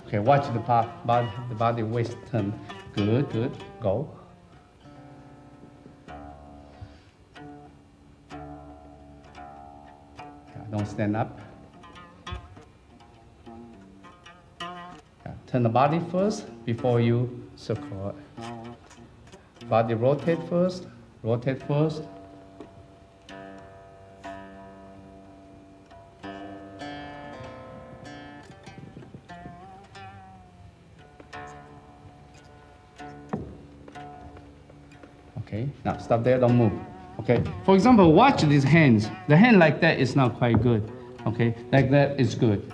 Okay, watch the body waist turn. Good, good, go. Don't stand up. Turn the body first before you circle. Body rotate first, rotate first. Okay, now stop there, don't move. Okay, for example, watch these hands. The hand like that is not quite good. Okay, like that is good.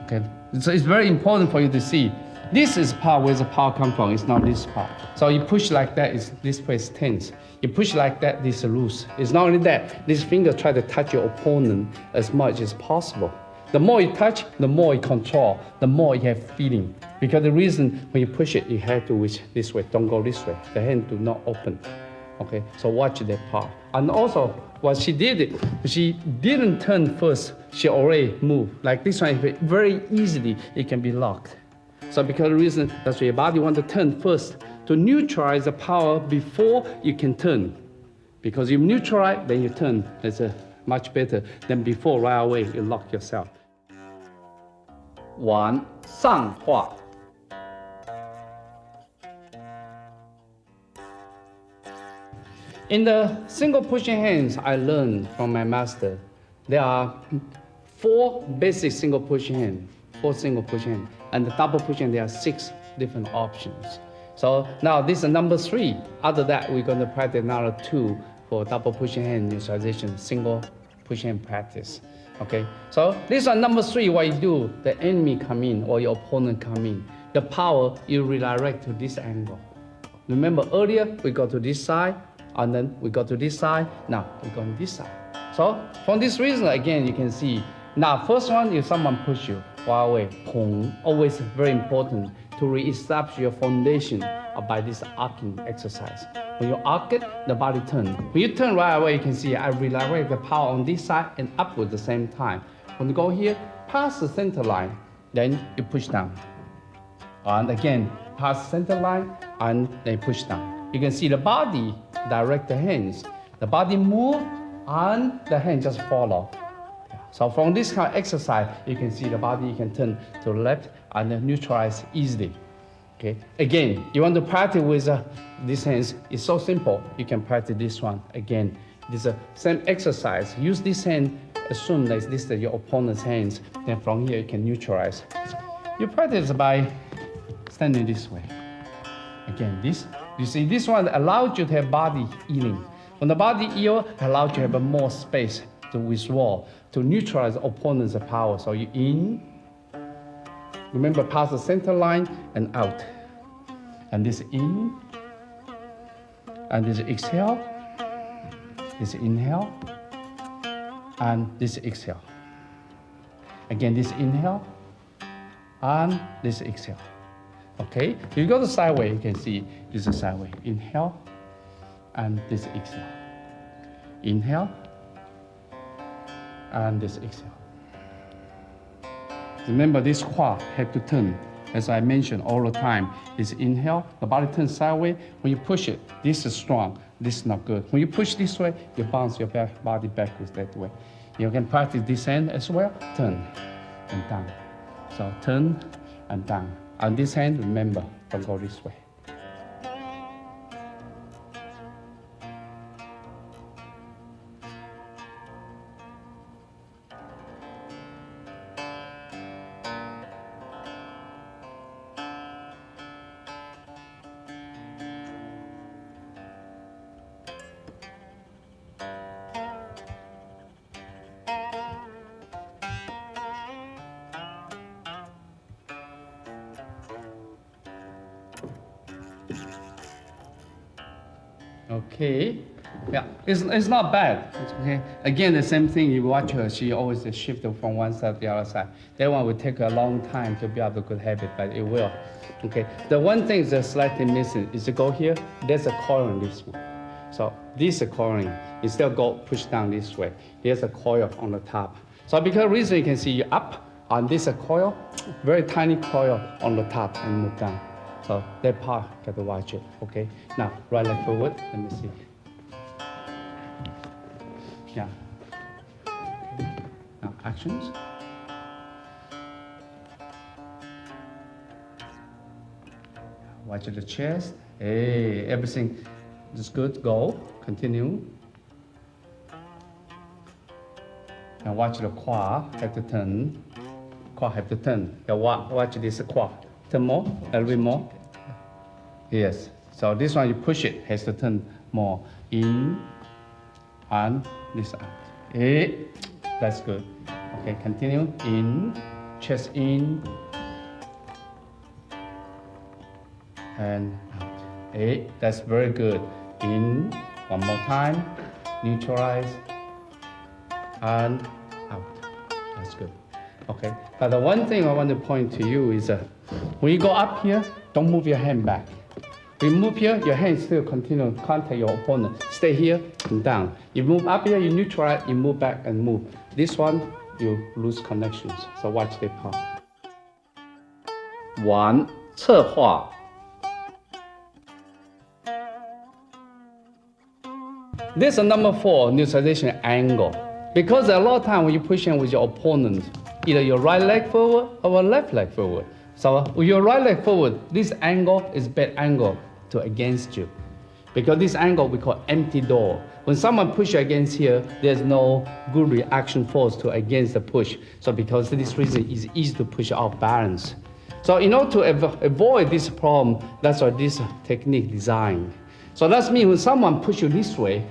Okay, so it's very important for you to see. This is part where the power comes from, it's not this part. So you push like that, this place tense. You push like that, this is loose. It's not only that, this finger try to touch your opponent as much as possible. The more you touch, the more you control, the more you have feeling. Because the reason when you push it, you have to reach this way, don't go this way. The hand do not open. Okay, so watch that part. And also, what she did, she didn't turn first. She already moved. Like this one, very easily, it can be locked. So because of the reason, that's why your body want to turn first to neutralize the power before you can turn. Because you neutralize, then you turn. It's much better than before, right away, you lock yourself. 1. 上画 In the single pushing hands I learned from my master, there are 4 basic single pushing hands, 4 single pushing hands. And the double pushing, there are 6 different options. So now this is number 3. After that, we're going to practice another 2 for double pushing hand neutralization, single pushing hand practice. Okay, so this one number 3, what you do, the enemy come in or your opponent come in, the power you redirect to this angle. Remember earlier, we go to this side, and then we go to this side, now we go on this side. So for this reason, again, you can see, now first one, if someone push you, far away, always very important to re-establish your foundation by this arcing exercise. When you arc it, the body turns. When you turn right away, you can see I redirect the power on this side and up at the same time. When you go here, past the center line, then you push down. And again, past the center line, and then push down. You can see the body direct the hands. The body move, and the hand just follow. So from this kind of exercise, you can see the body can turn to the left and then neutralize easily. Okay. Again, you want to practice with these hands. It's so simple. You can practice this one again. This is the same exercise. Use this hand. Assume that this is your opponent's hands. Then from here you can neutralize. You practice by standing this way. Again, this. You see, this one allows you to have body healing. When the body heals, allows you to have more space to withdraw, to neutralize the opponent's power. So you in, remember past the center line and out. And this in, and this exhale, this inhale, and this exhale. Again, this inhale, and this exhale. Okay, if you go to sideway, you can see this is sideway. Inhale, and this exhale. Inhale, and this exhale. Remember, this quad have to turn. As I mentioned all the time, is inhale, the body turns sideways. When you push it, this is strong, this is not good. When you push this way, you bounce your body backwards that way. You can practice this hand as well, turn and down. So turn and down. On this hand, remember, don't go this way. Okay, yeah, it's not bad. It's okay. Again, the same thing. You watch her; she always shift from one side to the other side. That one will take a long time to build a good habit, but it will. Okay. The one thing that's slightly missing is to go here. There's a coil on this one. So this is coiling. Instead of go push down this way, there's a coil on the top. So because of reason you can see you up on this coil, very tiny coil on the top and move down. So that part, got to watch it, okay? Now, right leg forward, let me see. Yeah. Okay. Now, actions. Watch the chest. Hey, everything is good, go, continue. And watch the quad, have to turn. Quad have to turn. Yeah, watch this quad. Turn more, a little bit more. Yes, so this one you push it, has to turn more. In, and this out. Hey, that's good. Okay, continue. In, chest in, and out. Hey, that's very good. In, one more time. Neutralize, and out. That's good. Okay, but the one thing I want to point to you is when you go up here, don't move your hand back. You move here, your hand still continue to contact your opponent. Stay here and down. You move up here, you neutralize, you move back and move. This one, you lose connections. So watch the part. 1. 侧化 This is number 4, neutralization angle. Because a lot of time when you push in with your opponent, either your right leg forward or left leg forward. So with your right leg forward, this angle is bad angle to against you. Because this angle we call empty door. When someone push against here, there's no good reaction force to against the push. So because of this reason, it's easy to push off balance. So in order to avoid this problem, that's why this technique designed. So that means when someone push you this way,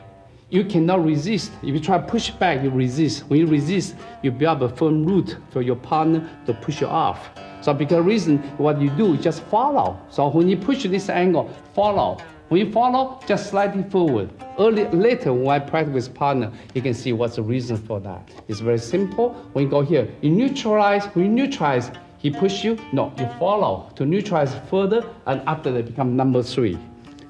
you cannot resist. If you try to push back, you resist. When you resist, you build up a firm root for your partner to push you off. So because reason, what you do is just follow. So when you push this angle, follow. When you follow, just slightly forward. Later, when I practice with partner, you can see what's the reason for that. It's very simple. When you go here, you neutralize. When you neutralize, he push you. No, you follow to neutralize further, and after that become number 3.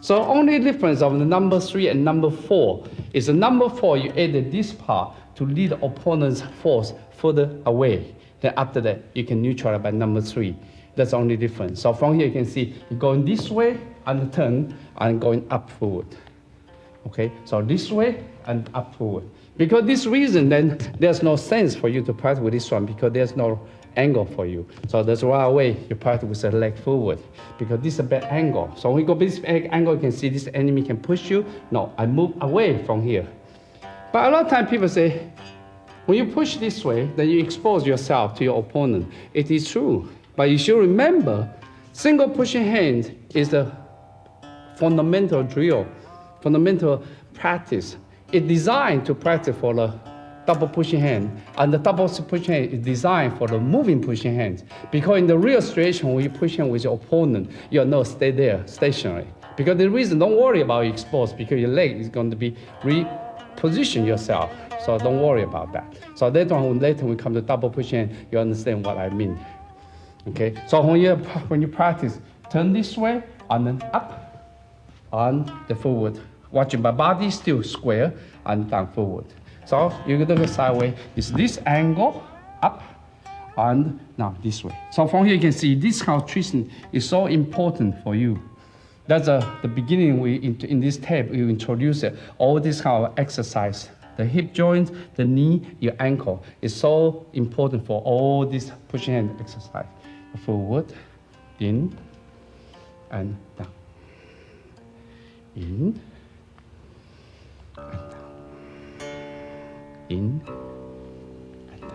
So only difference of the number 3 and number 4 is the number 4 you added this part to lead the opponent's force further away. Then after that, you can neutralize by number 3. That's the only difference. So from here you can see you're going this way and turn and going up forward. Okay, so this way and up forward. Because this reason, then there's no sense for you to practice with this one because there's no angle for you. So that's right away you practice with the leg forward because this is a bad angle. So when you go this angle, you can see this enemy can push you. No, I move away from here. But a lot of times people say, when you push this way, then you expose yourself to your opponent. It is true, but you should remember, single pushing hand is the fundamental drill, fundamental practice. It's designed to practice for the double pushing hand, and the double pushing hand is designed for the moving pushing hands. Because in the real situation, when you push hand with your opponent, you're not stay there, stationary. Because the reason, don't worry about exposed, because your leg is going to be reposition yourself. So don't worry about that. So later when we come to double pushing hand, you understand what I mean. Okay. So when you practice, turn this way and then up and the forward. Watching my body still square and down forward. So you do the sideways. It's this angle up and now this way. So from here you can see this kind of twisting is so important for you. That's the beginning. In this tab we introduce all this kind of exercise. The hip joint, the knee, your ankle is so important for all this pushing hand exercise. Forward, in, and down. In, and down. In, and down.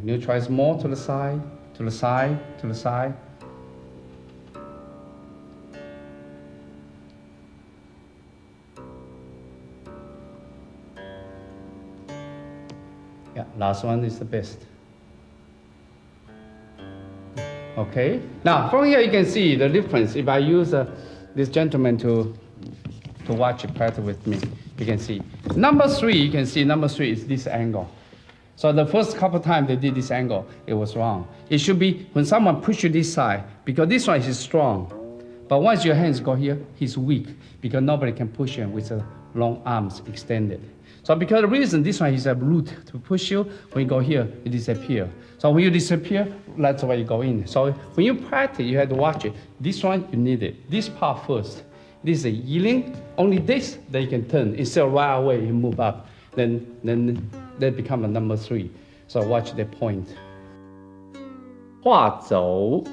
Neutralize more to the side, to the side, to the side. Yeah, last one is the best. Okay, now from here you can see the difference. If I use this gentleman to watch it practice with me, you can see. Number 3, you can see number 3 is this angle. So the first couple times they did this angle, it was wrong. It should be when someone push you this side, because this one is strong. But once your hands go here, he's weak, because nobody can push him with the long arms extended. So because the reason this one is a root to push you, when you go here, it disappears. So when you disappear, that's why you go in. So when you practice, you have to watch it. This one, you need it. This part first. This is a yielding. Only this, that you can turn. Instead of right away, you move up. Then that become a number 3. So watch the point. 画轴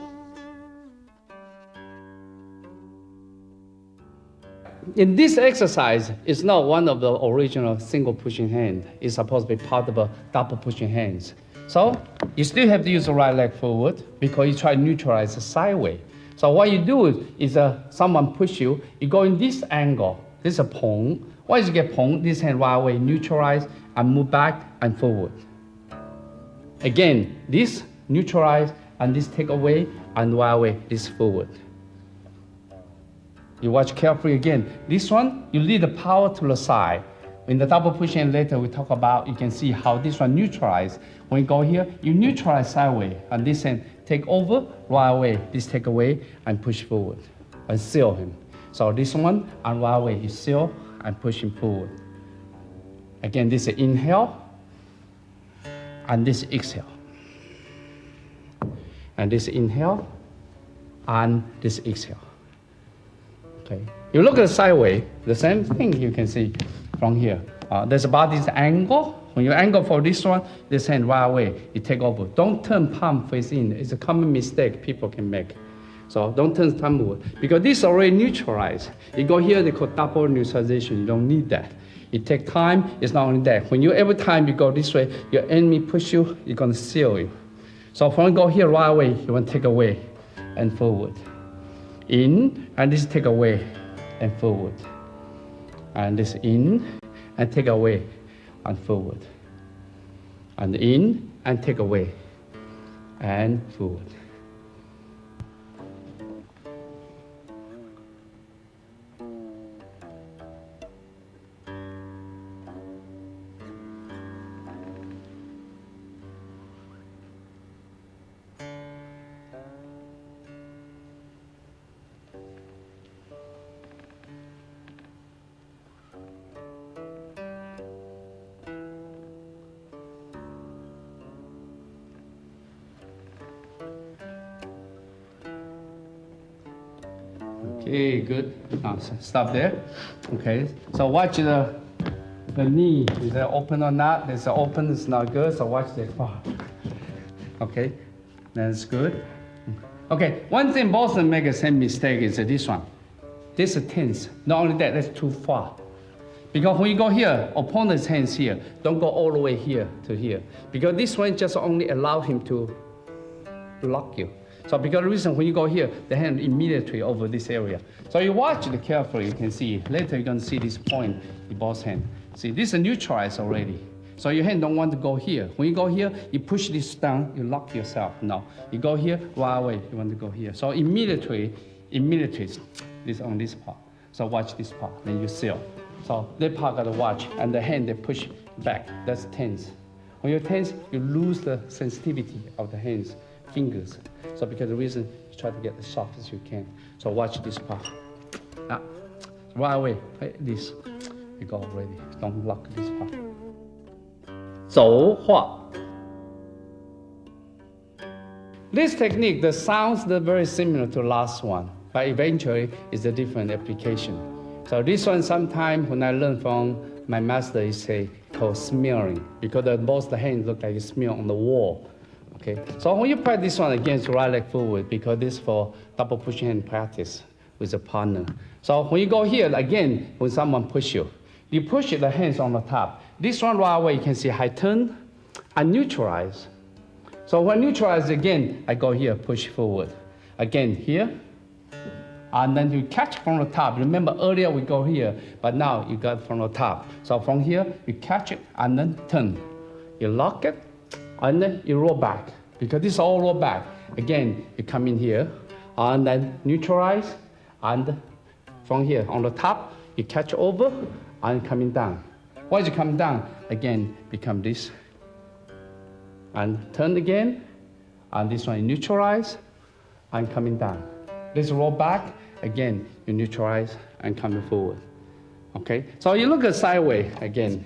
In this exercise, it's not one of the original single pushing hand. It's supposed to be part of a double pushing hands. So you still have to use the right leg forward because you try to neutralize the sideways. So what you do is someone push you, you go in this angle. This is a pong. Once you get pong, this hand right away neutralize and move back and forward. Again, this neutralize and this take away and right away this forward. You watch carefully again. This one, you lead the power to the side. In the double push hand later we talk about, you can see how this one neutralize. When you go here, you neutralize sideways. And this hand take over, right away. This take away and push forward. And seal him. So this one, and right away, you seal and push him forward. Again, this is inhale. And this exhale. And this inhale. And this exhale. Okay. You look at the sideways, the same thing you can see from here. There's about this angle. When you angle for this one, this hand right away, you take over. Don't turn palm face in. It's a common mistake people can make. So don't turn palm forward. Because this is already neutralized. You go here, they call double neutralization. You don't need that. It takes time. It's not only that. When you every time you go this way, your enemy push you, you're going to seal you. So when you go here right away, you want to take away and forward. In, and this take away and forward. And this in, and take away and forward. And in, and take away and forward. Okay, good. Now stop there. Okay, so watch the knee. Is it open or not? It's open, it's not good, so watch the far. Okay, that's good. Okay, one thing Boston make the same mistake is this one. This is tense. Not only that, that's too far. Because when you go here, opponent's hands here, don't go all the way here to here. Because this one just only allow him to block you. So because of the reason when you go here, the hand immediately over this area. So you watch it carefully, you can see. Later you're going to see this point in both hands. See, this is neutralized already. So your hand don't want to go here. When you go here, you push this down, you lock yourself. No, you go here, right away, you want to go here. So immediately, this on this part. So watch this part, then you seal. So that part got to watch, and the hand they push back. That's tense. When you're tense, you lose the sensitivity of the hands, fingers. So because of the reason, you try to get as soft as you can. So watch this part. Now, right away, like this. You go already. Don't lock this part. 走画. This technique, the sounds are very similar to the last one, but eventually it's a different application. So this one, sometimes when I learn from my master, he say called smearing, because both the hands look like a smear on the wall. Okay, so when you practice this one against right leg forward, because this is for double push hand practice with a partner. So when you go here, again, when someone push you, you push the hands on the top. This one right away, you can see I turn and neutralize. So when neutralize again, I go here, push forward. Again here, and then you catch from the top. Remember earlier we go here, but now you got from the top. So from here, you catch it and then turn. You lock it, and then you roll back. Because this is all roll back. Again, you come in here, and then neutralize, and from here, on the top, you catch over, and coming down. Once you come down, again, become this. And turn again, and this one you neutralize, and coming down. This roll back, again, you neutralize, and coming forward. Okay, so you look at sideways, again,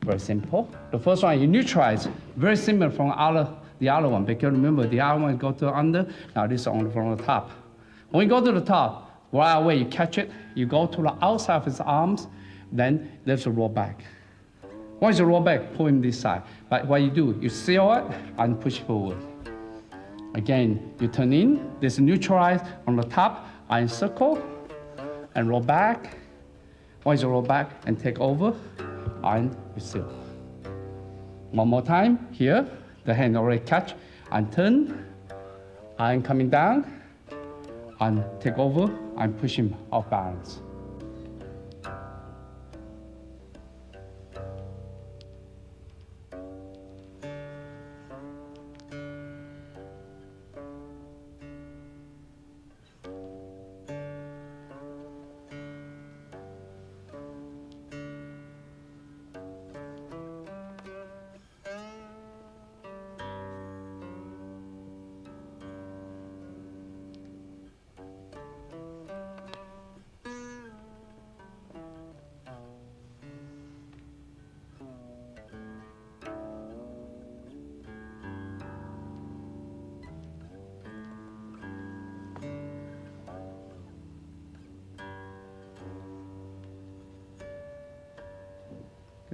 very simple. The first one, you neutralize, very similar from the other one, because remember, the other one go to under, now this is only from the top. When you go to the top, right away, you catch it, you go to the outside of his arms, then there's a roll back. Once you roll back, pull him this side. But what you do, you seal it and push forward. Again, you turn in, there's a neutralize on the top, and circle, and roll back. Once you roll back and take over, and you seal. One more time, here, the hand already catch, and turn, and coming down, and take over, and push him off balance.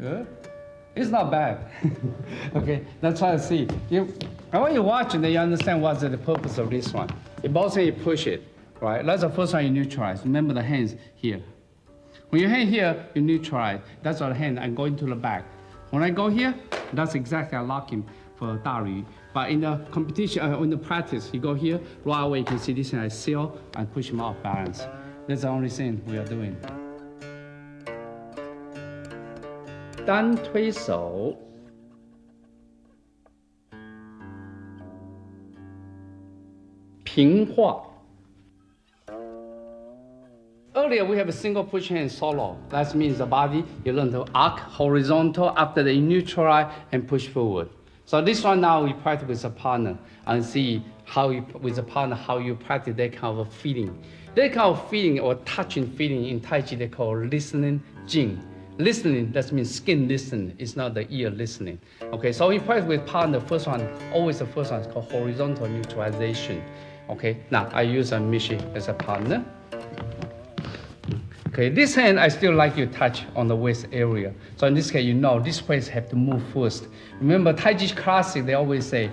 Good. It's not bad. Okay, let's try to see. And when you watch it, then you understand what's the purpose of this one. If both hands you push it, right? That's the first one you neutralize. Remember the hands here. When your hand here, you neutralize. That's our hand. I'm going to the back. When I go here, that's exactly I lock him for Daryu. But in the competition, in the practice, you go here, right away you can see this hand I seal and push him off balance. That's the only thing we are doing. 单推手 平画 Earlier we have a single push hand solo. That means the body, you learn to arc horizontal after the neutralize and push forward. So this one now we practice with a partner and see how you, with a partner, how you practice that kind of a feeling. That kind of feeling or touching feeling in Taiji they call listening Jin. Listening, that means skin listening, it's not the ear listening. Okay, so we practice with partner, first one, always the first one is called horizontal neutralization. Okay, now I use a Mishi as a partner. Okay, this hand I still like you touch on the waist area. So in this case, you know this place have to move first. Remember Taiji classic, they always say,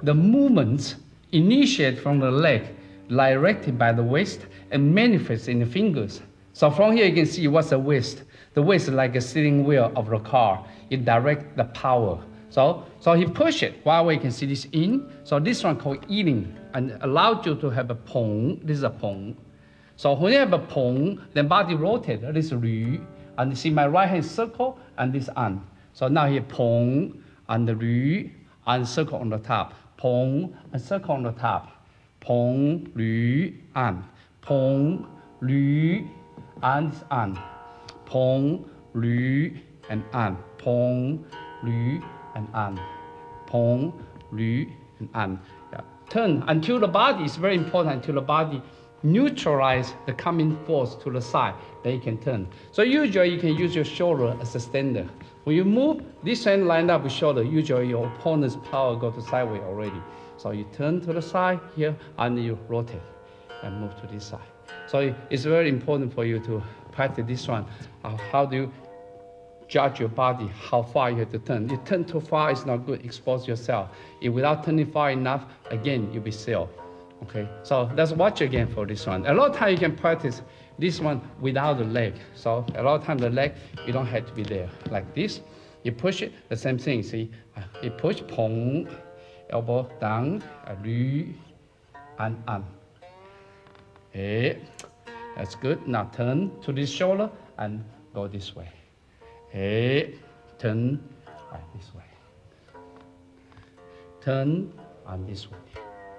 the movements initiate from the leg, directed by the waist and manifest in the fingers. So from here you can see what's the waist. The waist is like a steering wheel of the car. It directs the power. So he push it. While we can see this in. So this one called eating and allows you to have a pong. This is a pong. So when you have a pong, then body rotate. This is rü. And you see my right hand circle and this an. So now here pong and the rü and circle on the top. Pong and circle on the top. Pong, rü, an. Pong, rü, and an. Pong, rü, and an. Pong, rü, and an. Pong, rü, and an. Yeah. Turn until the body is very important, until the body neutralize the coming force to the side, then you can turn. So usually you can use your shoulder as a standard. When you move, this hand lined up with shoulder, usually your opponent's power go to sideways already. So you turn to the side here and you rotate and move to this side. So it's very important for you to practice this one. How do you judge your body, how far you have to turn? You turn too far, it's not good, expose yourself. If without turning far enough, again, you'll be sealed. Okay, so let's watch again for this one. A lot of time you can practice this one without the leg. So a lot of time the leg, you don't have to be there. Like this, you push it, the same thing, see? You push, pong, elbow down, rü, and an. Okay, that's good. Now turn to this shoulder and go this way. Okay, turn right this way. Turn and this way.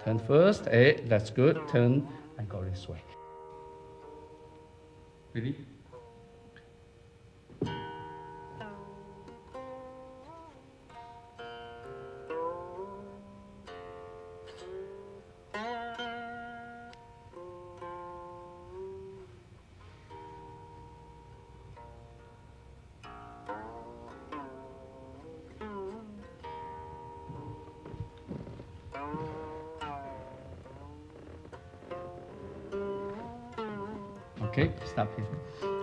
Turn first, that's good. Turn and go this way. Ready? Okay, stop here.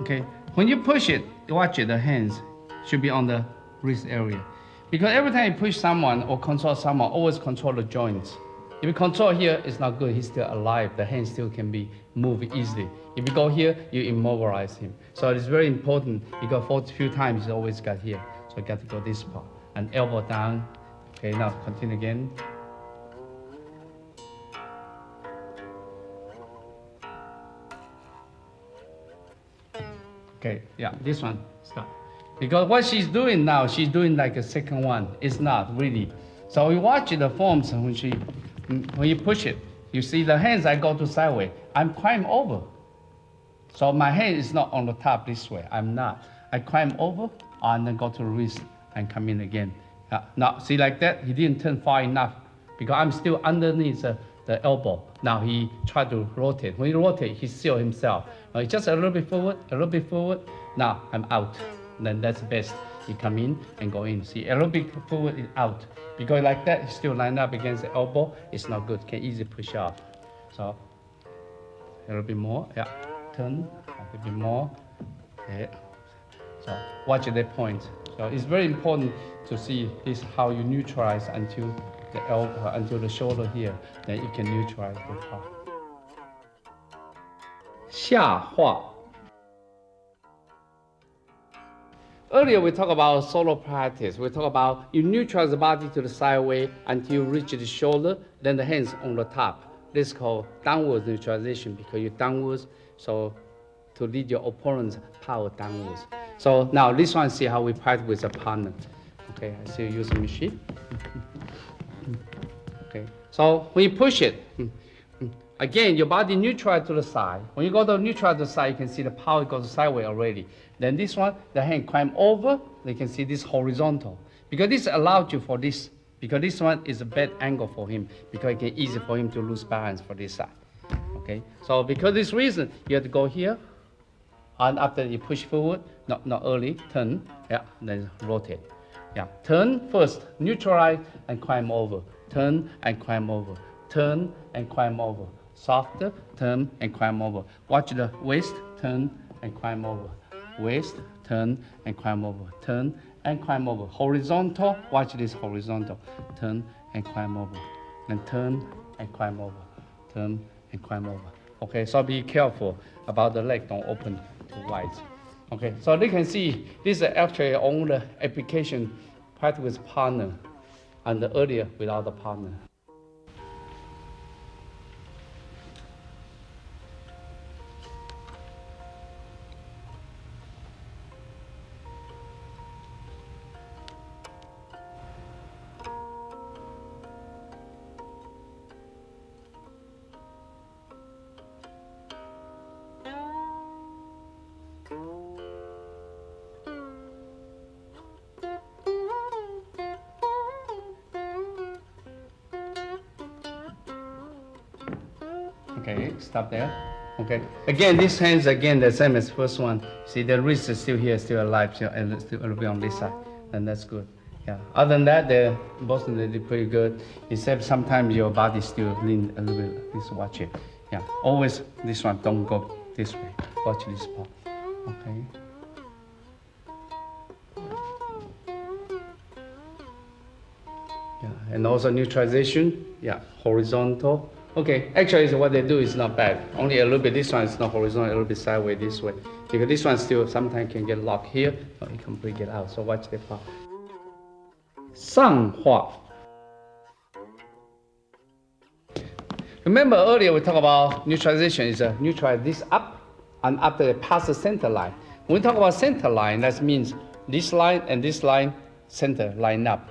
Okay, when you push it, watch it, the hands should be on the wrist area. Because every time you push someone or control someone, always control the joints. If you control here, it's not good, he's still alive. The hand still can be moved easily. If you go here, you immobilize him. So it's very important, because for a few times, he's always got here. So you got to go this part. And elbow down. Okay, now continue again. Okay, yeah, this one, stop. Because what she's doing now, she's doing like a second one. It's not really. So we watch the forms when you push it, you see the hands, I go to sideways. I'm climb over. So my hand is not on the top this way. I'm not. I climb over and then go to the wrist and come in again. Now, see like that? He didn't turn far enough because I'm still underneath the elbow. Now he tried to rotate. When he rotate, he seal himself. Just a little bit forward. Now I'm out. Then that's best. You come in and go in. See, a little bit forward is out. Because like that, it's still lined up against the elbow. It's not good. Can easily push off. So a little bit more. Yeah. Turn a little bit more. Okay. So watch at that point. So it's very important to see this how you neutralize until the elbow, until the shoulder here, then you can neutralize the power. 下画. Earlier we talked about solo practice. We talked about you neutralize the body to the sideway until you reach the shoulder, then the hands on the top. This is called downward neutralization because you're downwards, so to lead your opponent's power downwards. So now this one, see how we practice with a partner. Okay, I see you use the machine. Okay, so when you push it, again, your body neutral to the side. When you go to neutral to the side, you can see the power goes sideways already. Then this one, the hand climb over, you can see this horizontal. Because this allowed you for this, because this one is a bad angle for him, because it can easy for him to lose balance for this side. Okay, so because this reason, you have to go here, and after you push forward, not early, turn, yeah, then rotate. Yeah, turn first, neutralize and climb over. Turn and climb over. Turn and climb over. Softer, turn and climb over. Watch the waist, turn and climb over. Waist, turn and climb over. Turn and climb over. Horizontal, watch this horizontal. Turn and climb over. Then turn and climb over. Turn and climb over. Okay, so be careful about the leg, don't open too wide. Okay, so they can see this is actually only the application practice with partner and earlier without the partner. Okay, stop there. Okay, again, these hands, again, the same as first one. See, the wrist is still here, still alive, still, and still a little bit on this side, and that's good. Yeah, other than that, both of them did pretty good, except sometimes your body still lean a little bit. Just watch it. Yeah, always this one, don't go this way. Watch this part. Okay. Yeah, and also neutralization, yeah, horizontal. Okay, actually what they do is not bad. Only a little bit, this one is not horizontal, a little bit sideways this way. Because this one still sometimes can get locked here, or you can break it out. So watch the part. 上画. Remember earlier we talked about neutralization is neutralize this up and after they pass the center line. When we talk about center line, that means this line and this line center line up.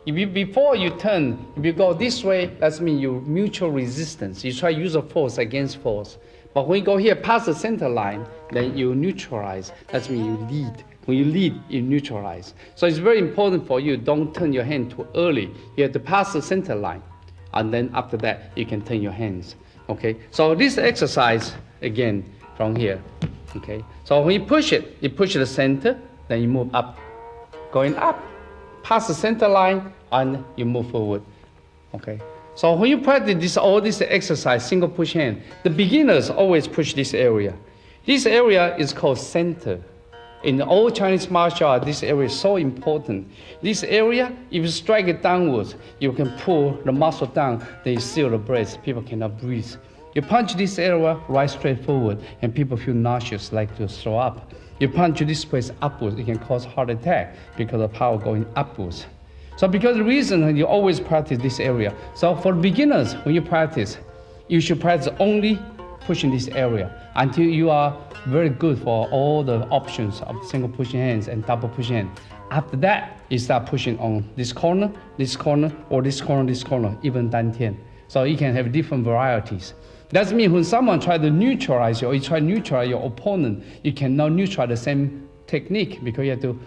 Before you turn, if you go this way, that means you mutual resistance. You try to use a force against force. But when you go here past the center line, then you neutralize. That means you lead. When you lead, you neutralize. So it's very important for you, don't turn your hand too early. You have to pass the center line. And then after that, you can turn your hands. Okay, so this exercise, again, from here. Okay, so when you push it, you push the center, then you move up. Going up, past the center line, and you move forward. Okay, so when you practice all this exercise, single push hand, the beginners always push this area. This area is called center. In all Chinese martial art, this area is so important. This area, if you strike it downwards, you can pull the muscle down, then you seal the breath, people cannot breathe. You punch this area right straight forward, and people feel nauseous, like to throw up. You punch this place upwards, it can cause heart attack because the power going upwards. So because the reason you always practice this area. So for beginners, when you practice, you should practice only pushing this area until you are very good for all the options of single pushing hands and double pushing hands. After that, you start pushing on this corner, or this corner, even dantian. So you can have different varieties. That means when someone tries to neutralize you, or you try to neutralize your opponent, you cannot neutralize the same technique because you have to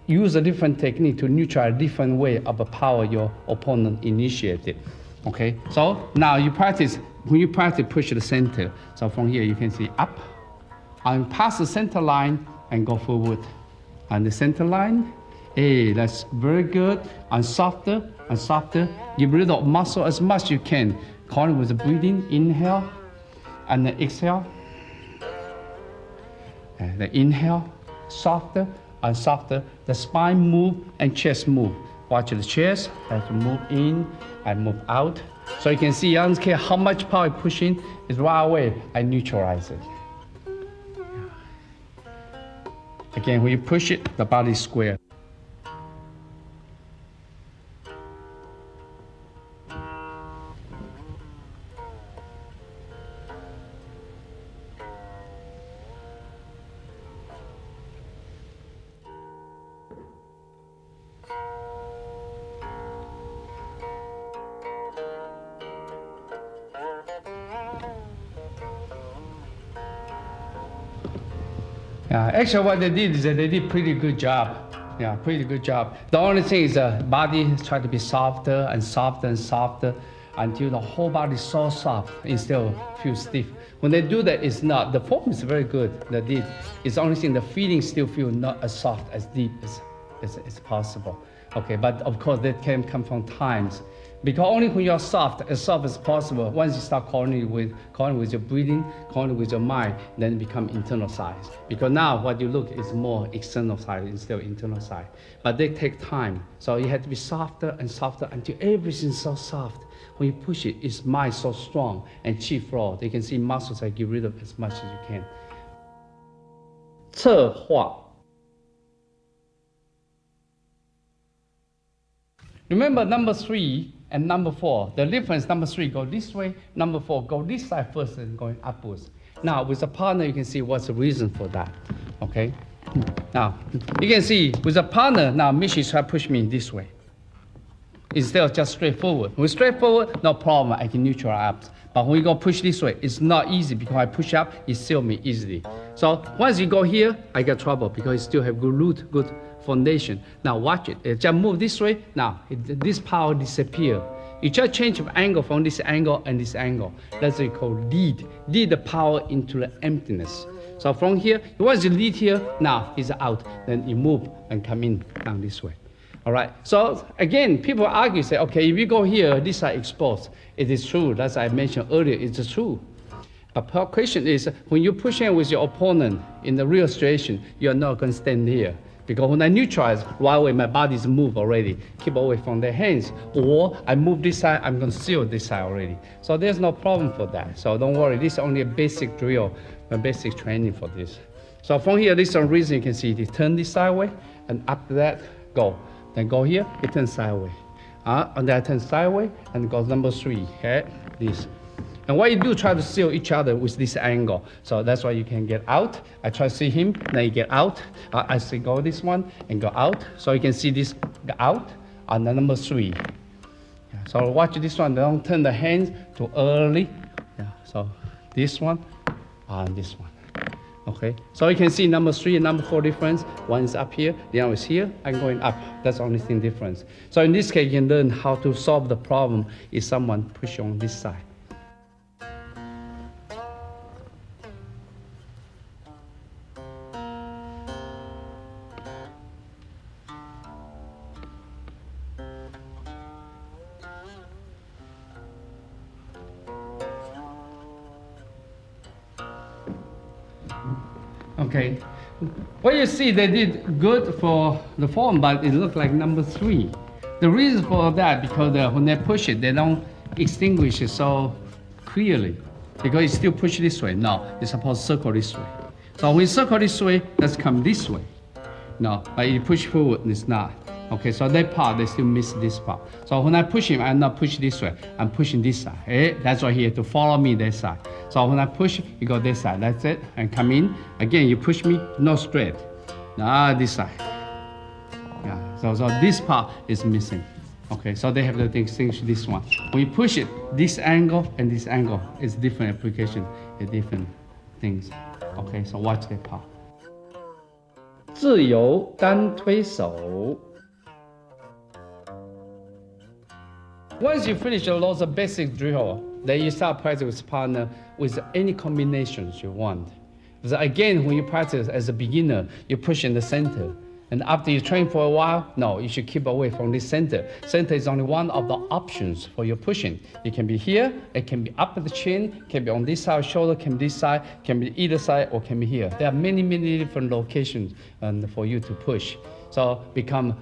use a different technique to neutralize a different way of the power your opponent initiated. Okay, so now you practice, when you practice, push the center. So from here you can see up, and pass the center line and go forward. And the center line, hey, that's very good. And softer and softer. Give rid of muscle as much as you can. Calling with the breathing, inhale, and the exhale. And the inhale, softer, and softer. The spine move and chest move. Watch the chest has to move in and move out. So you can see, I don't care how much power I push in, it's right away, I neutralize it. Again, when you push it, the body is square. Actually, what they did is that they did pretty good job. Yeah, pretty good job. The only thing is the body try to be softer and softer and softer until the whole body is so soft instead of feel stiff. When they do that, it's not. The form is very good. They did. It's the only thing the feeling still feel not as soft, as deep as possible. Okay, but of course that can come from times. Because only when you're soft as possible, once you start calling with your breathing, calling with your mind, then it become internal size. Because now what you look is more external side instead of internal side. But they take time. So you have to be softer and softer until everything's so soft. When you push it, it's mind so strong and chi flow. You can see muscles I get rid of as much as you can. 策划. Remember number 3 and number 4. The difference, number 3 go this way, number 4 go this side first and going upwards. Now with a partner, you can see what's the reason for that. Okay. Now you can see with a partner, now Mishi try to push me this way instead of just straightforward. With straightforward, no problem, I can neutralize up. But when you go push this way, it's not easy because I push up, it seal me easily. So once you go here, I get trouble because you still have good root, good foundation. Now watch it. Just move this way. Now this power disappear. You just change the angle from this angle and this angle. That's what you call lead. Lead the power into the emptiness. So from here, once you lead here, now it's out. Then you move and come in down this way. All right. So again, people argue, say, okay, if you go here, this side exposed. It is true. That's I mentioned earlier. It's true. But the question is, when you push in with your opponent in the real situation, you're not going to stand here. Because when I neutralize, right away my body's moved already. Keep away from their hands. Or I move this side, I'm going to seal this side already. So there's no problem for that. So don't worry, this is only a basic drill, a basic training for this. So from here, this is one reason you can see it turn this sideways, and after that, go. Then go here, it turns sideways. And then I turn sideways, and go number 3, okay? This. And what you do, try to seal each other with this angle. So that's why you can get out. I try to see him, then you get out. I see go this one and go out. So you can see this go out on the number 3. Yeah, so watch this one, don't turn the hands too early. Yeah, so this one and this one. Okay, so you can see number 3 and number 4 difference. One is up here, the other is here, and going up. That's the only thing difference. So in this case, you can learn how to solve the problem if someone push on this side. Okay, what you see, they did good for the form, but it looked like number 3. The reason for that, because when they push it, they don't extinguish it so clearly. Because you still push this way. No, it's supposed to circle this way. So when you circle this way, let's come this way. No, but you push forward, it's not. Okay, so that part, they still miss this part. So when I push him, I'm not pushing this way, I'm pushing this side. Eh? That's why he has to follow me that side. So when I push, you go this side, that's it, and come in. Again, you push me, no straight. Now this side. Yeah, so this part is missing. Okay, so they have to distinguish this one. When you push it, this angle and this angle is different application, different things. Okay, so watch that part. 自由单推手. Once you finish lots of basic drill, then you start practicing with partner with any combinations you want. So again, when you practice as a beginner, you push in the center. And after you train for a while, no, you should keep away from this center. Center is only one of the options for your pushing. It can be here, it can be up the chin, can be on this side of the shoulder, can be this side, can be either side, or can be here. There are many, many different locations for you to push. So become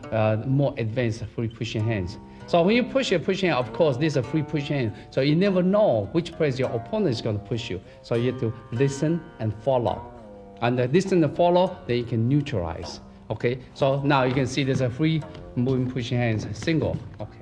more advanced free pushing hands. So when you push your pushing hand, of course, this is a free pushing hand. So you never know which place your opponent is going to push you. So you have to listen and follow. And listen and follow, then you can neutralize. Okay, so now you can see there's a free moving pushing hands, single. Okay.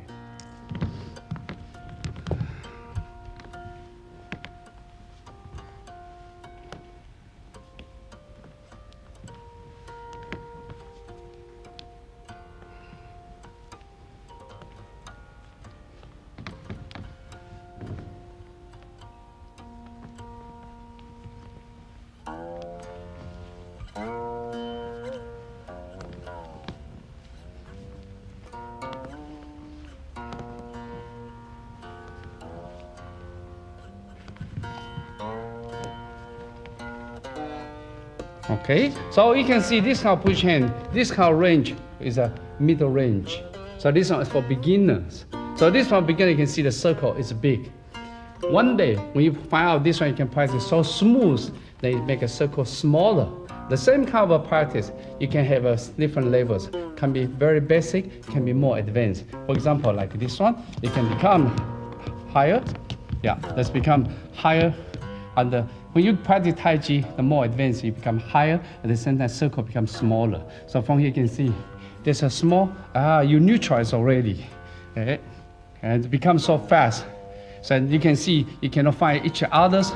Okay, so you can see this kind of push hand, this kind of range is a middle range. So this one is for beginners. So this one beginner, you can see the circle is big. One day, when you find out this one, you can practice so smooth, then you make a circle smaller. The same kind of a practice, you can have different levels. Can be very basic, can be more advanced. For example, like this one, it can become higher. Yeah, let's become higher. And when you practice Taiji, the more advanced you become higher, at the same time circle becomes smaller. So from here you can see, there's a small, you neutralize already. Okay? And it becomes so fast. So you can see, you cannot find each other's.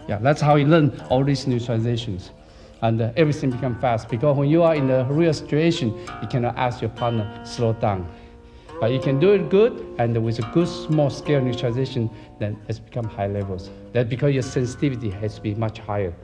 Yeah, that's how you learn all these neutralizations. And everything becomes fast, because when you are in a real situation, you cannot ask your partner slow down. But you can do it good, and with a good small scale neutralization, then it's become high levels. That's because your sensitivity has to be much higher.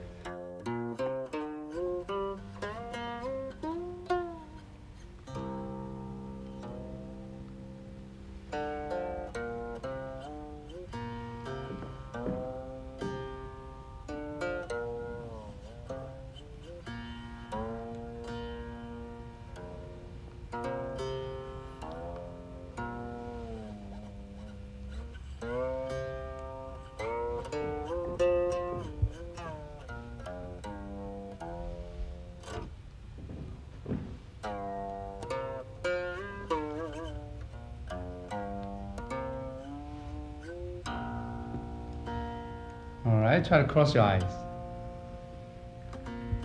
All right, try to cross your eyes.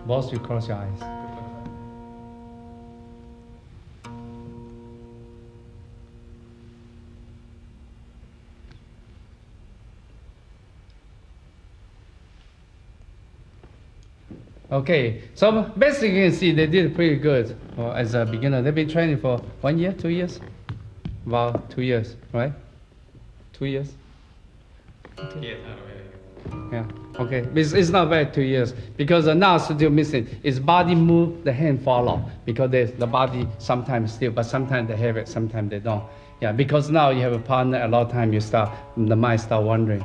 Both you cross your eyes. Okay, so basically you can see they did pretty good as a beginner. They've been training for 1 year, 2 years? About 2 years, right? 2 years? Okay. Yeah, okay. It's not bad 2 years, because now still missing is body move, the hand follow, because the body sometimes still, but sometimes they have it, sometimes they don't. Yeah, because now you have a partner, a lot of time the mind start wandering,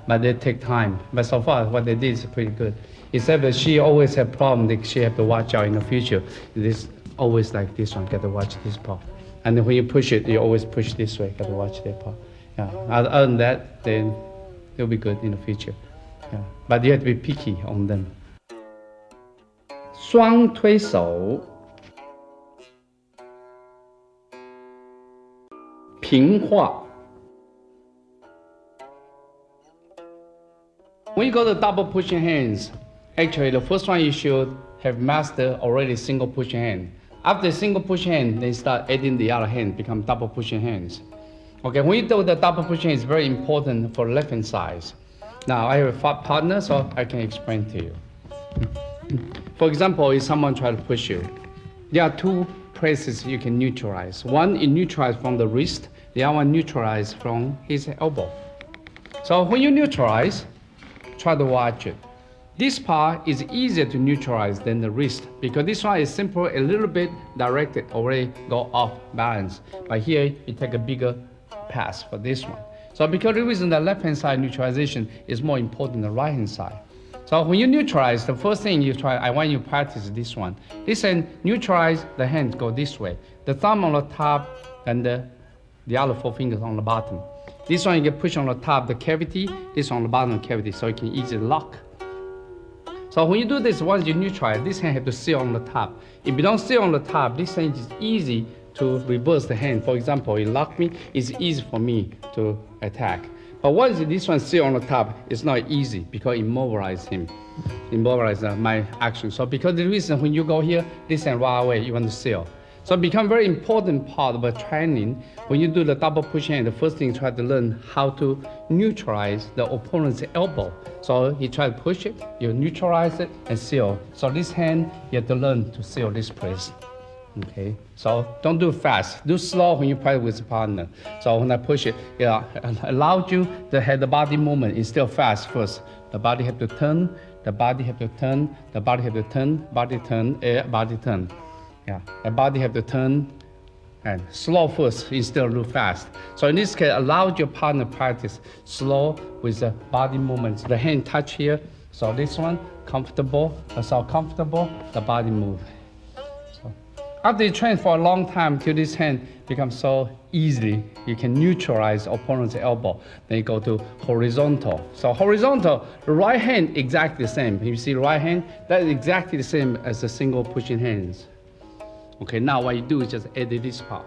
but they take time. But so far what they did is pretty good. Except that she always have problem that she have to watch out in the future. This always like this one, got to watch this part. And then when you push it, you always push this way, got to watch that part. Yeah. Other than that, then it'll be good in the future. Yeah. But you have to be picky on them. 双推手，平画。When you go to double pushing hands, actually the first one you should have mastered already single pushing hand. After single pushing hand, then start adding the other hand, become double pushing hands. Okay, when you do the double pushing, it's very important for left hand side. Now I have a partner, so I can explain to you. For example, if someone try to push you, there are two places you can neutralize. One is neutralize from the wrist, the other one neutralize from his elbow. So when you neutralize, try to watch it. This part is easier to neutralize than the wrist, because this one is simple, a little bit directed, already go off balance. But here you take a bigger pass for this one. So because the reason the left-hand side neutralization is more important than the right-hand side. So when you neutralize, the first thing you try, I want you to practice this one. This hand, neutralize, the hand go this way. The thumb on the top and the other 4 fingers on the bottom. This one you can push on the top, the cavity, this on the bottom cavity, so you can easily lock. So when you do this, once you neutralize, this hand have to sit on the top. If you don't sit on the top, this hand is easy to reverse the hand. For example, you lock me, it's easy for me to attack. But once this one sit on the top, it's not easy because immobilize him, immobilize my action. So because the reason when you go here, this hand right away, you want to seal. So it becomes very important part of a training. When you do the double push hand, the first thing you try to learn how to neutralize the opponent's elbow. So you try to push it, you neutralize it, and seal. So this hand, you have to learn to seal this place. Okay, so don't do fast. Do slow when you practice with a partner. So when I push it, allows you to have the body movement. It's still fast first. The body have to turn, the body have to turn, the body have to turn, body turn, body turn. Yeah, the body have to turn and slow first instead of do fast. So in this case, allow your partner practice slow with the body movements. The hand touch here. So this one, comfortable. So comfortable, the body move. So after you train for a long time till this hand becomes so easily, you can neutralize opponent's elbow. Then you go to horizontal. So horizontal, the right hand exactly the same. You see the right hand, that is exactly the same as the single pushing hands. Okay, now what you do is just edit this part.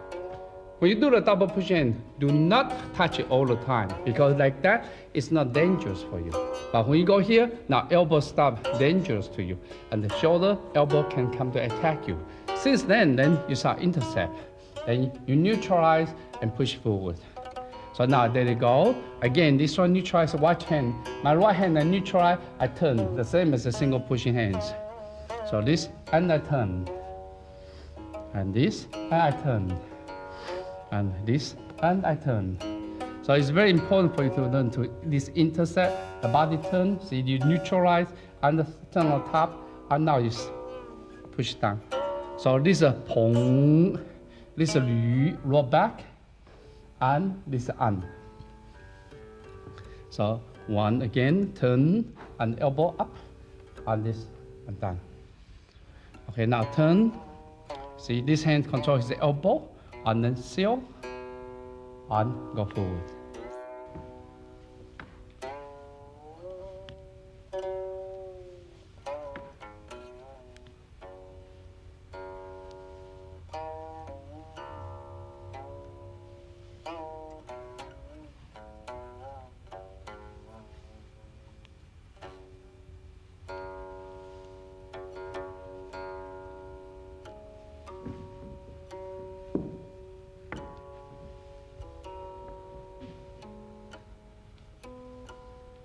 When you do the double push hand, do not touch it all the time because like that, it's not dangerous for you. But when you go here, now elbow stop dangerous to you. And the shoulder, elbow can come to attack you. Since then you start intercept. Then you neutralize and push forward. So now there you go. Again, this one neutralize the right hand. My right hand I neutralize, I turn, the same as the single pushing hands. So this, and I turn. And this, and I turn. And this, and I turn. So it's very important for you to learn to this intercept, the body turn, so you neutralize, and turn on top, and now you push down. So this is pong, this is lü, roll back, and this is an. So one again, turn, and elbow up, and this, and down. Okay, now turn. See, this hand controls the elbow, and then seal, and go forward.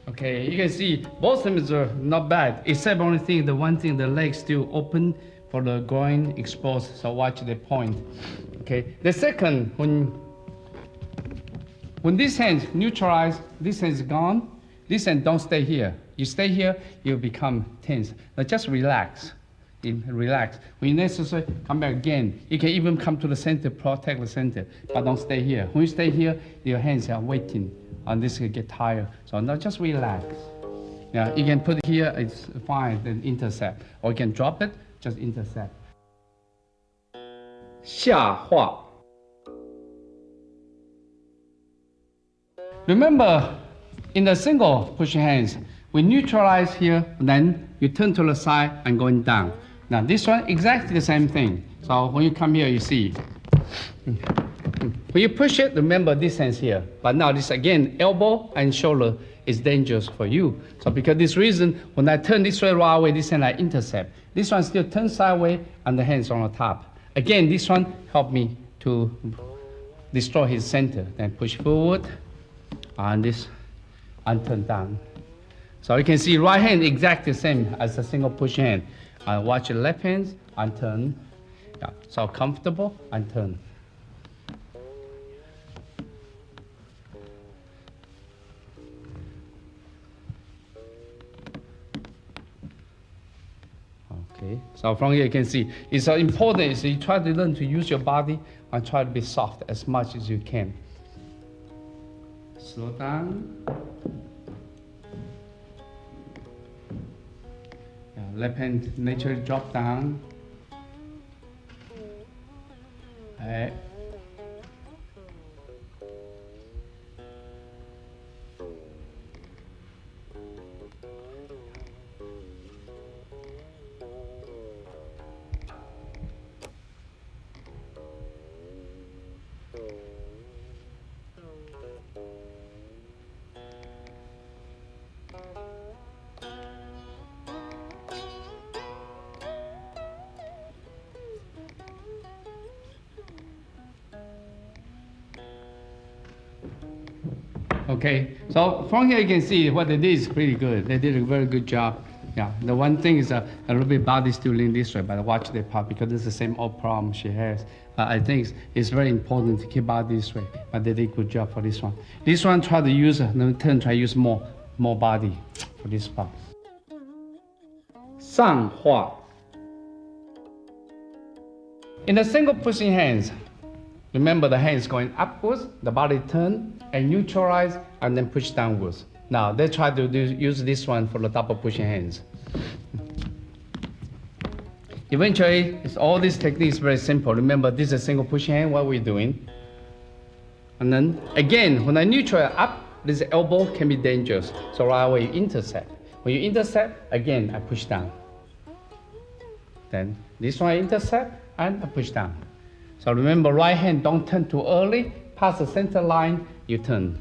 Okay, you can see both of them are not bad, except only thing, the one thing, the legs still open for the groin exposed, so watch the point. Okay, the second, when this hand neutralized, this hand is gone, this hand don't stay here. You stay here, you become tense. Now just relax, relax. When you necessary, come back again. You can even come to the center, protect the center, but don't stay here. When you stay here, your hands are waiting. And this can get tired. So now just relax. Yeah, you can put it here, it's fine, then intercept. Or you can drop it, just intercept. 下画. Remember, in the single pushing hands, we neutralize here, then you turn to the side and going down. Now this one, exactly the same thing. So when you come here, you see. When you push it, remember this hand's here. But now this again, elbow and shoulder is dangerous for you. So because this reason, when I turn this way right away, this hand I intercept. This one still turns sideways and the hand's on the top. Again, this one helped me to destroy his center. Then push forward, and this, and turn down. So you can see right hand exactly the same as a single push hand. Watch the left hand and turn. Yeah. So comfortable and turn. Okay, so from here you can see, it's important is you try to learn to use your body and try to be soft as much as you can. Slow down. Yeah, left hand naturally drop down. Right. Okay, so from here you can see what they did is pretty good. They did a very good job. Yeah, the one thing is a little bit body still lean this way, but watch the part because it's the same old problem she has. I think it's very important to keep body this way, but they did a good job for this one. This one try to use, try to use more body for this part. 上画. In the single pushing hands, remember the hands going upwards, the body turn and neutralize and then push downwards. Now they try to use this one for the double pushing hands. Eventually, all these techniques very simple. Remember, this is a single pushing hand, what we're doing. And then again, when I neutralize up, this elbow can be dangerous. So right away you intercept. When you intercept, again I push down. Then this one I intercept and I push down. So remember, right hand don't turn too early, pass the center line, you turn.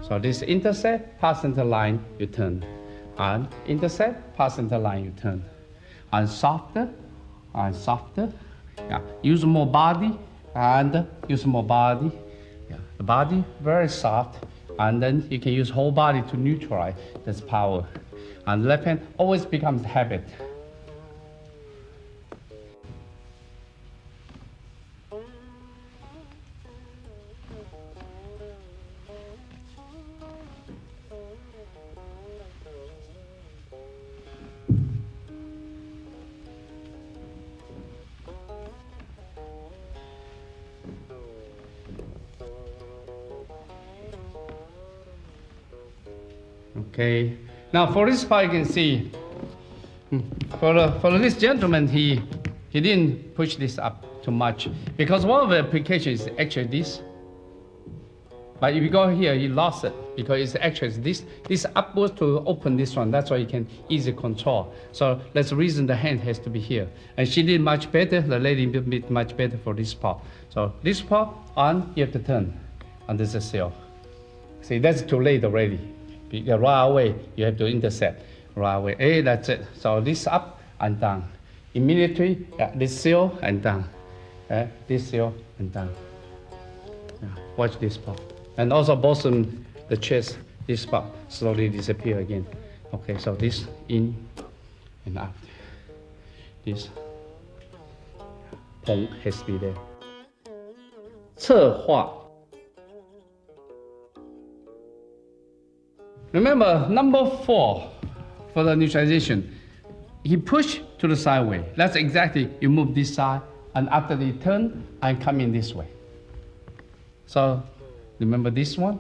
So this intercept, pass center line, you turn. And intercept, pass center line, you turn. And softer, and softer. Yeah. Use more body, and use more body. Yeah. The body, very soft. And then you can use whole body to neutralize this power. And left hand always becomes habit. Okay. Now for this part, you can see for this gentleman, he didn't push this up too much because one of the applications is actually this. But if you go here, he lost it because it's actually this upwards to open this one. That's why you can easily control. So that's the reason the hand has to be here. And she did much better. The lady did much better for this part. So this part on, you have to turn, and this is seal. See, that's too late already. Right away, you have to intercept. Right away, hey, that's it. So this up and down. Immediately, this seal and down. This seal and down. Yeah, watch this part. And also both the chest, this part slowly disappear again. Okay, so this in and out. This pong has to be there. 侧画. Remember, number 4 for the neutralization. He push to the sideway. That's exactly, you move this side, and after the turn, and come in this way. So, remember this one?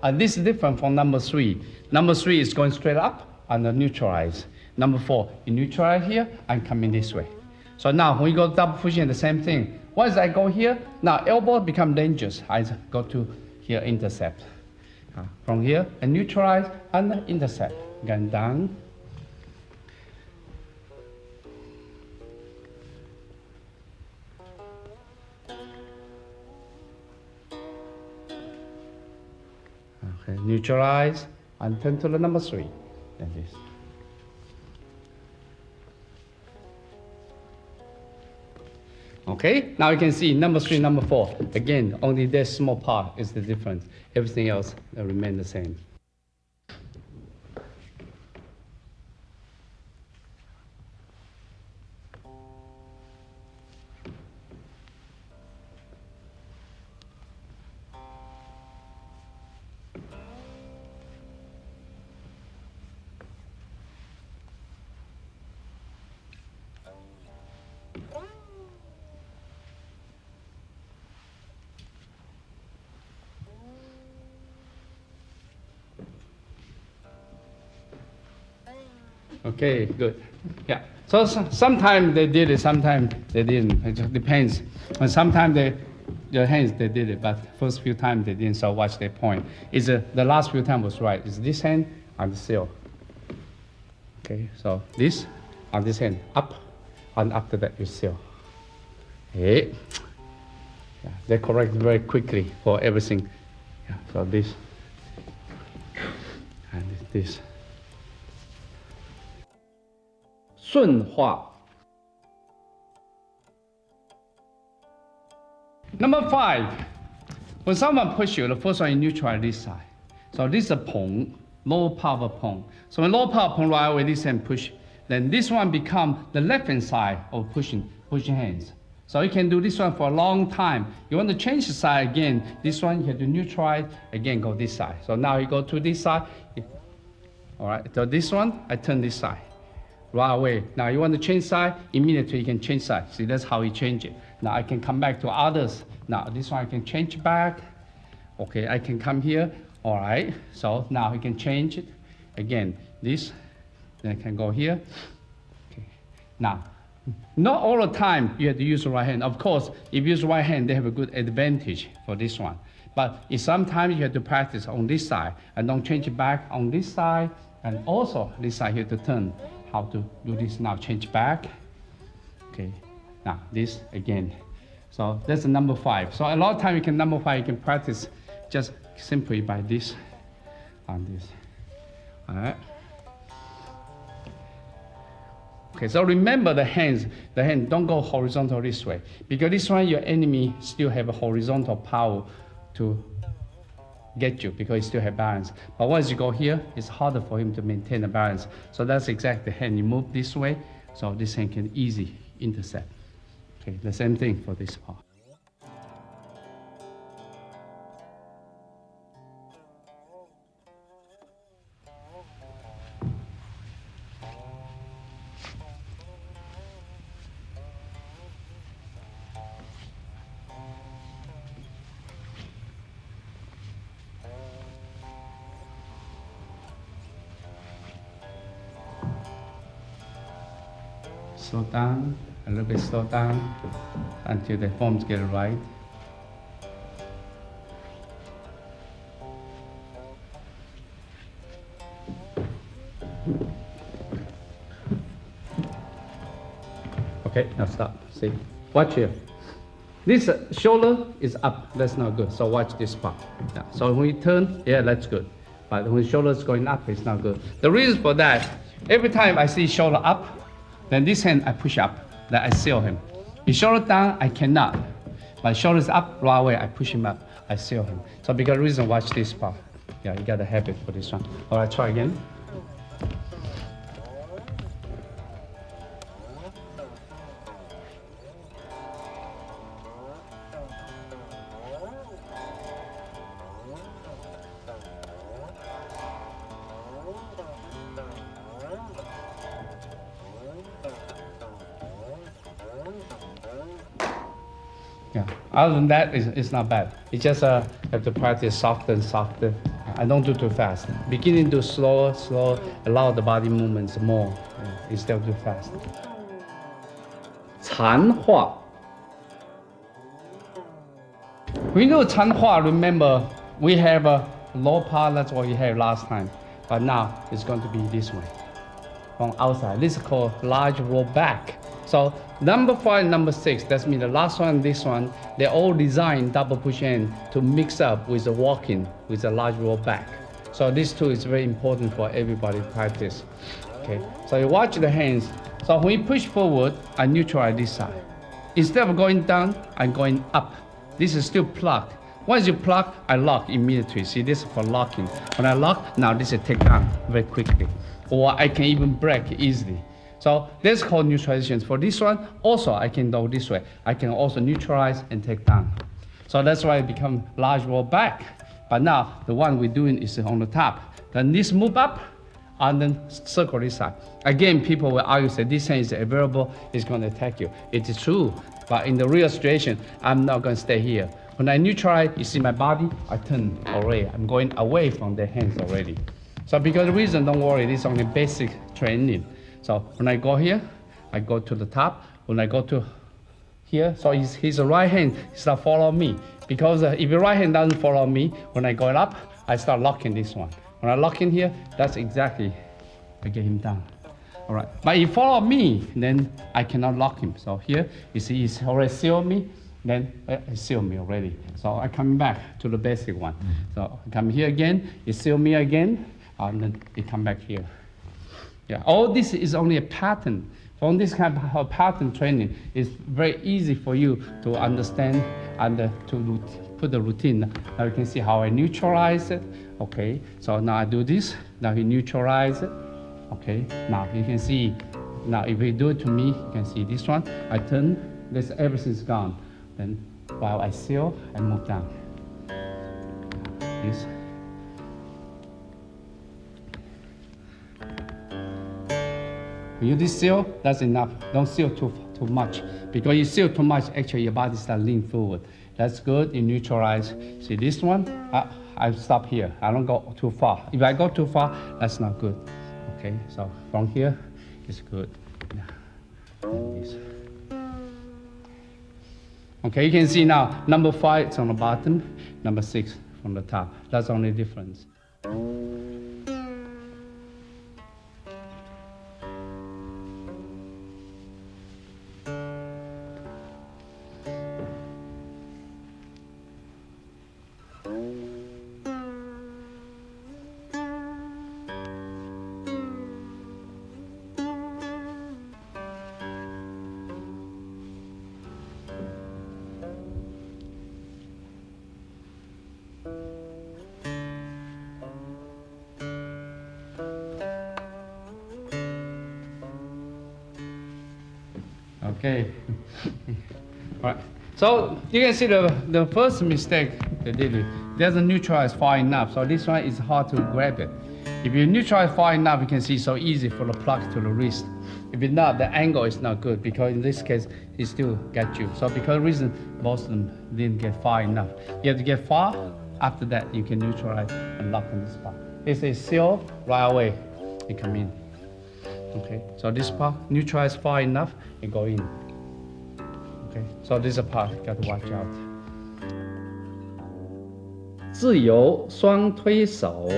And this is different from number 3. Number 3 is going straight up and neutralize. Number 4, you neutralize here and come in this way. So now, when you go double pushing, the same thing. Once I go here, now elbow become dangerous. I go to here, intercept. From here, and neutralize and intercept. Again, down. Okay, neutralize and turn to the number 3. Like this. Okay, now you can see number 3, number 4. Again, only this small part is the difference. Everything else remain the same. Okay, good. Yeah. So sometimes they did it, sometimes they didn't. It just depends. And sometimes their hands they did it, but first few times they didn't. So watch their point. The last few times was right. It's this hand and the seal. Okay. So this on this hand up, and after that you seal. Okay. Yeah, they correct very quickly for everything. Yeah. So this and this. 顺化. Number 5, when someone push you, the first one you neutralize this side. So this is a pong, low power pong. So when low power pong right away, this hand push, then this one become the left hand side of pushing hands. So you can do this one for a long time. You want to change the side again, this one you have to neutralize, again go this side. So now you go to this side. All right, so this one, I turn this side. Right away. Now you want to change side, immediately you can change side. See, that's how you change it. Now I can come back to others. Now this one I can change back. Okay, I can come here. All right, so now I can change it. Again, this, then I can go here. Okay. Now, not all the time you have to use the right hand. Of course, if you use the right hand, they have a good advantage for this one. But if sometimes you have to practice on this side and don't change it back on this side, and also this side you have to turn. How to do this now, change back. Okay, now this again. So that's the number 5. So a lot of time you can number 5, you can practice just simply by this on this. All right. Okay, so remember the hand don't go horizontal this way, because this one your enemy still have a horizontal power to get you, because you still have balance. But once you go here, it's harder for him to maintain the balance. So that's exactly the hand. You move this way, so this hand can easily intercept. Okay, the same thing for this part. Slow down, a little bit slow down until the forms get right. Okay, now stop. See, watch here. This shoulder is up, that's not good. So watch this part. Yeah. So when you turn, yeah, that's good. But when shoulder is going up, it's not good. The reason for that, every time I see shoulder up, then this hand I push up, then I seal him. If shoulder down, I cannot. My shoulder is up, right away, I push him up, I seal him. So because reason, watch this part. Yeah, you got a habit for this one. All right, try again. Yeah. Other than that, it's not bad. You just have to practice softer and softer. I don't do too fast. Beginning to slower, allow the body movements more instead of too fast. 禅化. We know 禅化, remember, we have a low part, that's what we had last time. But now it's going to be this way, from outside. This is called large roll back. So number 5 and number 6, that's mean the last one and this one, they're all designed double push hand to mix up with the walking, with the large roll back. So this too is very important for everybody to practice. Okay, so you watch the hands. So when you push forward, I neutralize this side. Instead of going down, I'm going up. This is still plucked. Once you pluck, I lock immediately. See, this is for locking. When I lock, now this is take down very quickly. Or I can even break easily. So that's called neutralization. For this one, also I can go this way. I can also neutralize and take down. So that's why it becomes large roll back. But now the one we're doing is on the top. Then this move up and then circle this side. Again, people will argue that this hand is available, it's going to attack you. It is true, but in the real situation, I'm not going to stay here. When I neutralize, you see my body, I turn already. I'm going away from the hands already. So because the reason, don't worry, this is only basic training. So when I go here, I go to the top. When I go to here, so his right hand start follow me. Because if your right hand doesn't follow me, when I go up, I start locking this one. When I lock in here, that's exactly, I get him down. All right, but if follow me, then I cannot lock him. So here, you see he's already sealed me, then he sealed me already. So I come back to the basic one. So I come here again, he seal me again, and then he come back here. Yeah, all this is only a pattern. From this kind of pattern training, it's very easy for you to understand and to put the routine. Now you can see how I neutralize it. Okay, so now I do this, now he neutralize it. Okay, now you can see, now if you do it to me, you can see this one, I turn, this everything's gone. Then while I seal, I move down. This. When you do seal, that's enough. Don't seal too much. Because you seal too much, actually your body starts leaning forward. That's good, you neutralize. See this one, I stop here. I don't go too far. If I go too far, that's not good. Okay, so from here, it's good. This. Okay, you can see now, number 5 is on the bottom, number 6 from the top. That's the only difference. Okay. All right. So you can see the first mistake they did it doesn't neutralize far enough. So this one is hard to grab it. If you neutralize far enough, you can see so easy for the plug to the wrist. If it's not, the angle is not good because in this case it still got you. So because of reason most of them didn't get far enough. You have to get far. After that you can neutralize and lock in this spot. It's a seal right away. You come in. Okay, so this part neutralize far enough, you go in. Okay, so this is a part you got to watch out. 自由双推手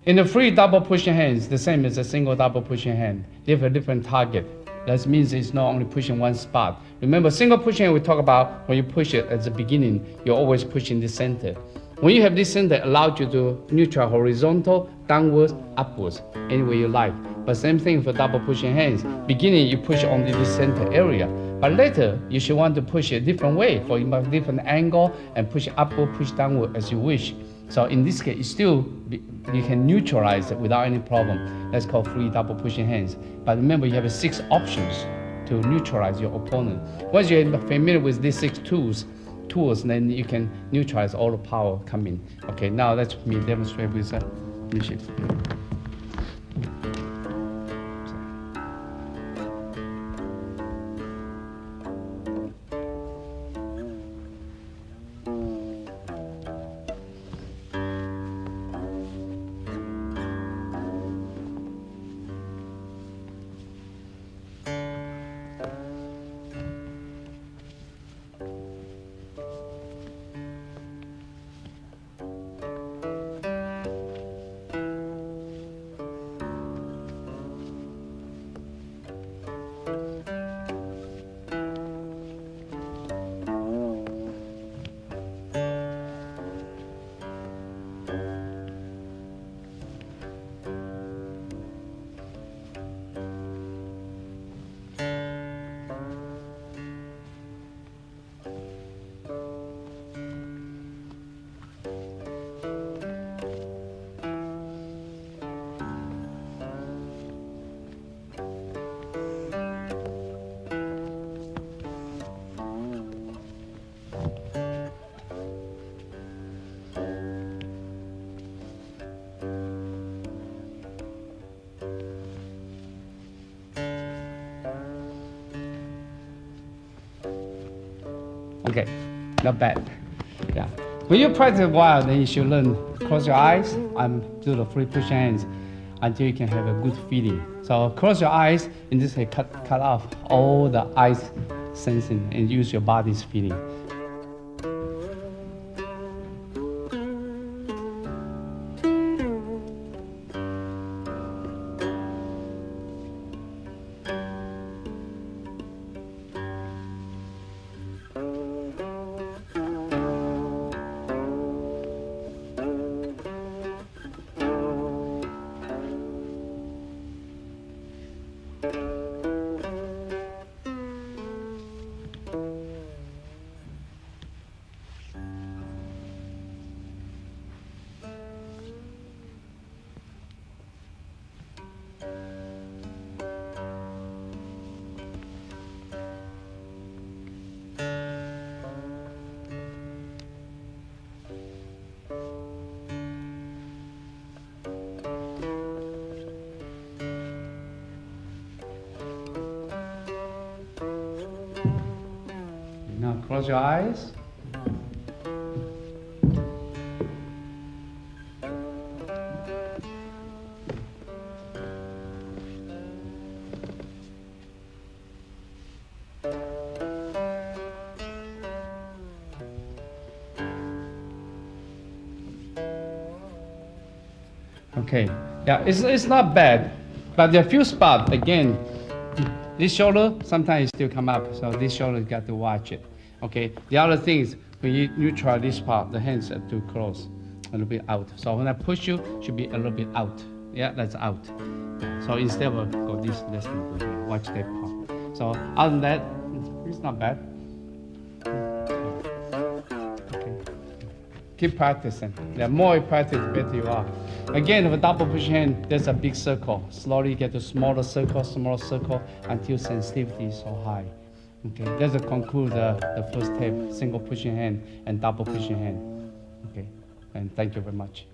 In the free double pushing hands, the same as a single double pushing hand. They have a different target. That means it's not only pushing one spot. Remember, single pushing hand we talk about when you push it at the beginning, you're always pushing the center. When you have this center, it allows you to neutral horizontal, downwards, upwards, any way you like. But same thing for double pushing hands. Beginning, you push only the center area. But later, you should want to push it a different way, for a different angle, and push upward, push downward as you wish. So in this case, you can neutralize it without any problem. That's called free double pushing hands. But remember, you have 6 options to neutralize your opponent. Once you're familiar with these 6 tools, then you can neutralize all the power coming. Okay, now let me demonstrate with initiative. Okay, not bad. Yeah. When you practice a while, then you should learn close your eyes and do the free push hands until you can have a good feeling. So close your eyes and just cut off all the eyes sensing and use your body's feeling. Now close your eyes. Okay, yeah, it's not bad, but there are a few spots, again, this shoulder, sometimes it still come up, so this shoulder you got to watch it. Okay, the other thing is, when you try this part, the hands are too close, a little bit out. So when I push you, should be a little bit out. Yeah, that's out. So instead of go this, let's go here, watch that part. So other than that, it's not bad. Okay. Keep practicing. The more you practice, the better you are. Again, with a double push hand, there's a big circle. Slowly get to smaller circle, until sensitivity is so high. Okay, that's a conclude the first step, single pushing hand and double pushing hand. Okay, and thank you very much.